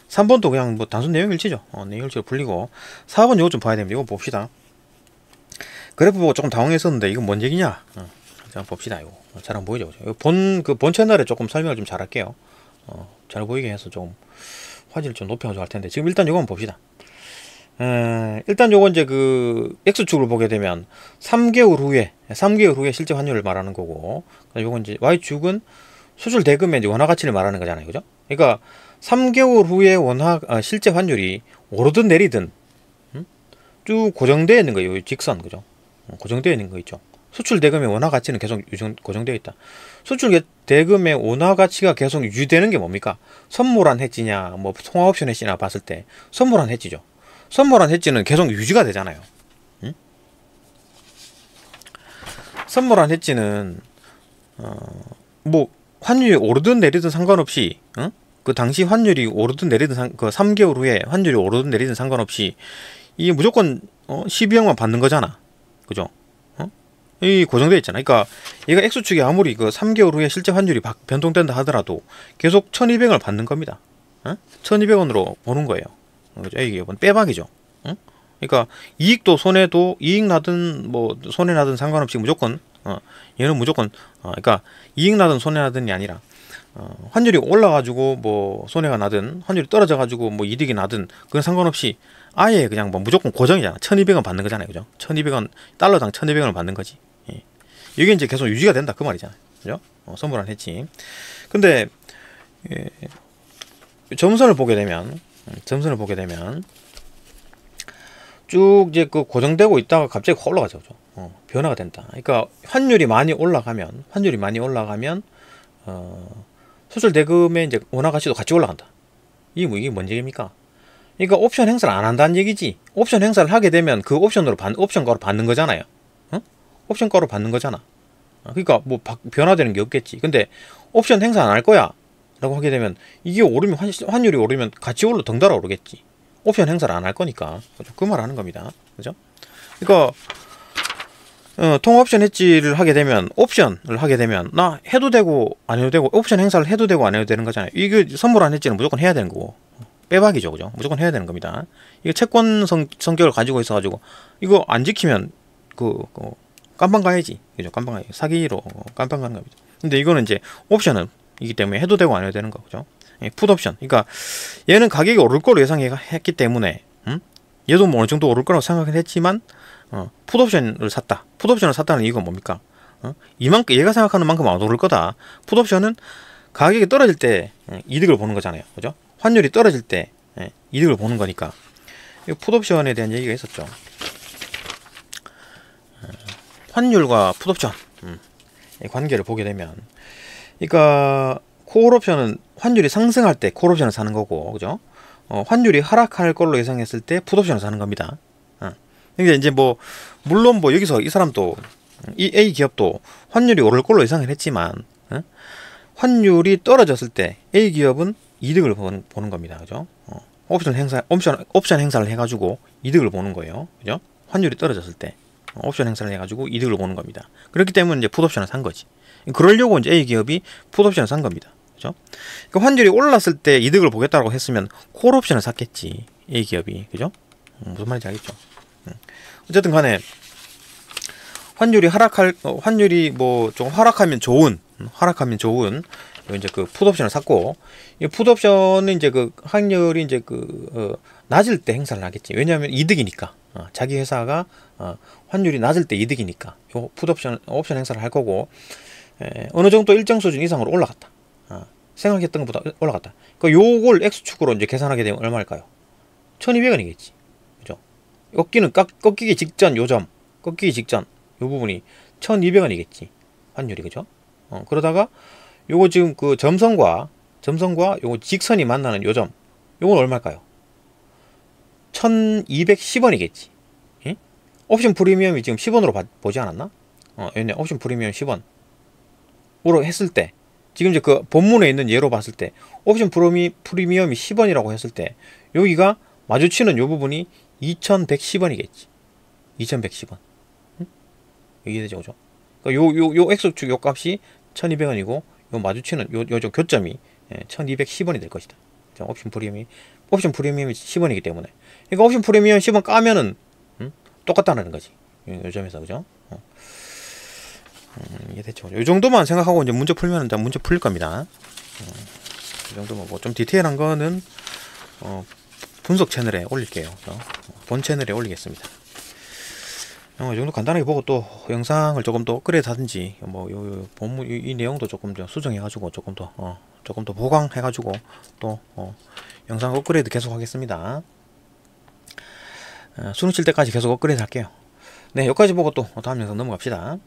S1: 3번도 그냥 뭐 단순 내용일치죠. 내용일치로 풀리고. 4번 요거 좀 봐야 됩니다. 이거 봅시다. 그래프 보고 조금 당황했었는데 이건 뭔 얘기냐? 자, 봅시다. 이거 잘 안 보이죠? 본 채널에 조금 설명을 좀 잘할게요. 잘 보이게 해서 좀 화질을 좀 높여가지고 할 텐데, 지금 일단 요건 봅시다. 일단 요건 이제 그 X축을 보게 되면 3개월 후에 실제 환율을 말하는 거고, 요건 이제 Y축은 수출 대금의 이제 원화 가치를 말하는 거잖아요. 그죠? 그러니까 3개월 후에 실제 환율이 오르든 내리든 쭉 고정되어 있는 거예요. 직선, 그죠? 고정되어 있는 거 있죠. 수출 대금의 원화 가치는 계속 고정되어 있다. 수출 대금의 원화 가치가 계속 유지되는 게 뭡니까? 선물한 해지냐, 뭐 통화옵션 해지냐 봤을 때 선물한 해지죠. 선물한 해지는 계속 유지가 되잖아요. 선물한 해지는 뭐 환율이 오르든 내리든 상관없이, 그 당시 환율이 오르든 내리든 그 3개월 후에 환율이 오르든 내리든 상관없이 이게 무조건 12억만 받는 거잖아. 그죠? 이 고정되어 있잖아. 그러니까 얘가 X축이 아무리 그 3개월 후에 실제 환율이 변동된다 하더라도 계속 1200원을 받는 겁니다. 1200원으로 보는 거예요. 그죠? 이게 빼박이죠. 그러니까 이익도 손해도, 이익 나든 뭐 손해 나든 상관없이 무조건 얘는 무조건 그러니까 이익 나든 손해 나든이 아니라 환율이 올라가지고 뭐 손해가 나든 환율이 떨어져가지고 뭐 이득이 나든 그건 상관없이 아예 그냥 뭐 무조건 고정이잖아. 1200원 받는 거잖아요. 그죠? 1200원, 달러당 1200원을 받는 거지. 예. 이게 이제 계속 유지가 된다 그 말이잖아요. 그죠? 선물한 했지. 근데 점선을 보게 되면 쭉 이제 그 고정되고 있다가 갑자기 확 올라가죠. 그죠? 변화가 된다. 그러니까 환율이 많이 올라가면 수출 대금의 이제 원화 가치도 같이 올라간다. 이게 뭔 얘기입니까? 그러니까 옵션 행사를 안 한다는 얘기지. 옵션 행사를 하게 되면 그 옵션가로 받는 거잖아요. 옵션가로 받는 거잖아. 그러니까 뭐 변화되는 게 없겠지. 근데 옵션 행사 안 할 거야 라고 하게 되면 이게 오르면 환율이 오르면 같이 덩달아 오르겠지. 옵션 행사를 안 할 거니까. 그 말 하는 겁니다. 그죠? 그러니까 통화옵션 해지를 하게 되면, 옵션을 하게 되면 나 해도 되고 안 해도 되고, 옵션 행사를 해도 되고 안 해도 되는 거잖아요. 이게 선물한 해지는 무조건 해야 되는 거고, 빼박이죠. 그죠? 무조건 해야 되는 겁니다. 이게 채권 성격을 가지고 있어가지고 이거 안 지키면 깜빵 가야지. 그죠? 깜빵 가야지. 사기로 깜빵 가는 겁니다. 근데 이거는 이제 옵션은 이기 때문에 해도 되고 안 해도 되는 거. 그죠? 풋옵션. 그러니까 얘는 가격이 오를 거로 예상했기 때문에 얘도 뭐 어느 정도 오를 거라고 생각은 했지만 풋옵션을 샀다. 풋옵션을 샀다는 이유가 뭡니까? 이만큼 얘가 생각하는 만큼 안 오를 거다. 풋옵션은 가격이 떨어질 때 이득을 보는 거잖아요. 그죠? 환율이 떨어질 때 이득을 보는 거니까. 풋옵션에 대한 얘기가 있었죠. 환율과 풋옵션 관계를 보게 되면, 그러니까 콜옵션은 환율이 상승할 때 콜옵션을 사는 거고, 그죠? 환율이 하락할 걸로 예상했을 때 풋옵션을 사는 겁니다. 근데 이제 뭐 물론 뭐 여기서 이 사람도, 이 A 기업도 환율이 오를 걸로 예상을 했지만 환율이 떨어졌을 때 A 기업은 이득을 보는 겁니다. 그죠? 옵션 행사를 해가지고 이득을 보는 거예요. 그죠? 환율이 떨어졌을 때 옵션 행사를 해가지고 이득을 보는 겁니다. 그렇기 때문에 이제 풋옵션을 산 거지. 그러려고 이제 A 기업이 풋옵션을 산 겁니다. 그죠? 그러니까 환율이 올랐을 때 이득을 보겠다고 했으면 콜옵션을 샀겠지. A 기업이. 그죠? 무슨 말인지 알겠죠? 어쨌든 간에 환율이 뭐 좀 하락하면 좋은 이제 그 풋옵션을 샀고, 이 풋옵션은 이제 그 환율이 이제 낮을 때 행사를 하겠지. 왜냐하면 이득이니까. 자기 회사가 환율이 낮을 때 이득이니까 요 옵션 행사를 할 거고, 어느 정도 일정 수준 이상으로 올라갔다. 생각했던 것보다 올라갔다. 그러니까 요걸 X축으로 이제 계산하게 되면 얼마일까요? 1200원이겠지. 그죠? 꺾이기 직전 요점, 꺾이기 직전 요 부분이 1200원이겠지. 환율이. 그죠? 그러다가 요거 지금 그 점선과 요거 직선이 만나는 요점, 요건 얼마일까요? 1210원이겠지. 응? 옵션 프리미엄이 지금 10원으로 보지 않았나? 얘네 옵션 프리미엄 10원으로 했을 때, 지금 이제 그 본문에 있는 예로 봤을 때 옵션 프리미엄이 10원이라고 했을 때 여기가 마주치는 요 부분이 2110원이겠지. 2110원. 응? 이해되죠? 그죠? 그러니까 요 X축 요 값이 1200원이고 요 마주치는 요 교점이 1210원이 될 것이다. 자, 옵션 프리미엄이 10원이기 때문에, 그러니까 옵션 프리미엄 10원 까면은 똑같다는 거지. 요 점에서. 그죠? 이해됐죠? 요 정도만 생각하고 이제 문제 풀면은 이제 문제 풀릴 겁니다. 이 정도면 뭐 좀 디테일한 거는 분석 채널에 올릴게요. 본 채널에 올리겠습니다. 이 정도 간단하게 보고 또 영상을 조금 더 업그레이드 하든지 뭐 요 본문 이 내용도 조금 더 수정해 가지고 조금 더 보강해 가지고 또 영상 업그레이드 계속 하겠습니다. 수능 칠 때까지 계속 업그레이드 할게요. 네, 여기까지 보고 또 다음 영상 넘어갑시다.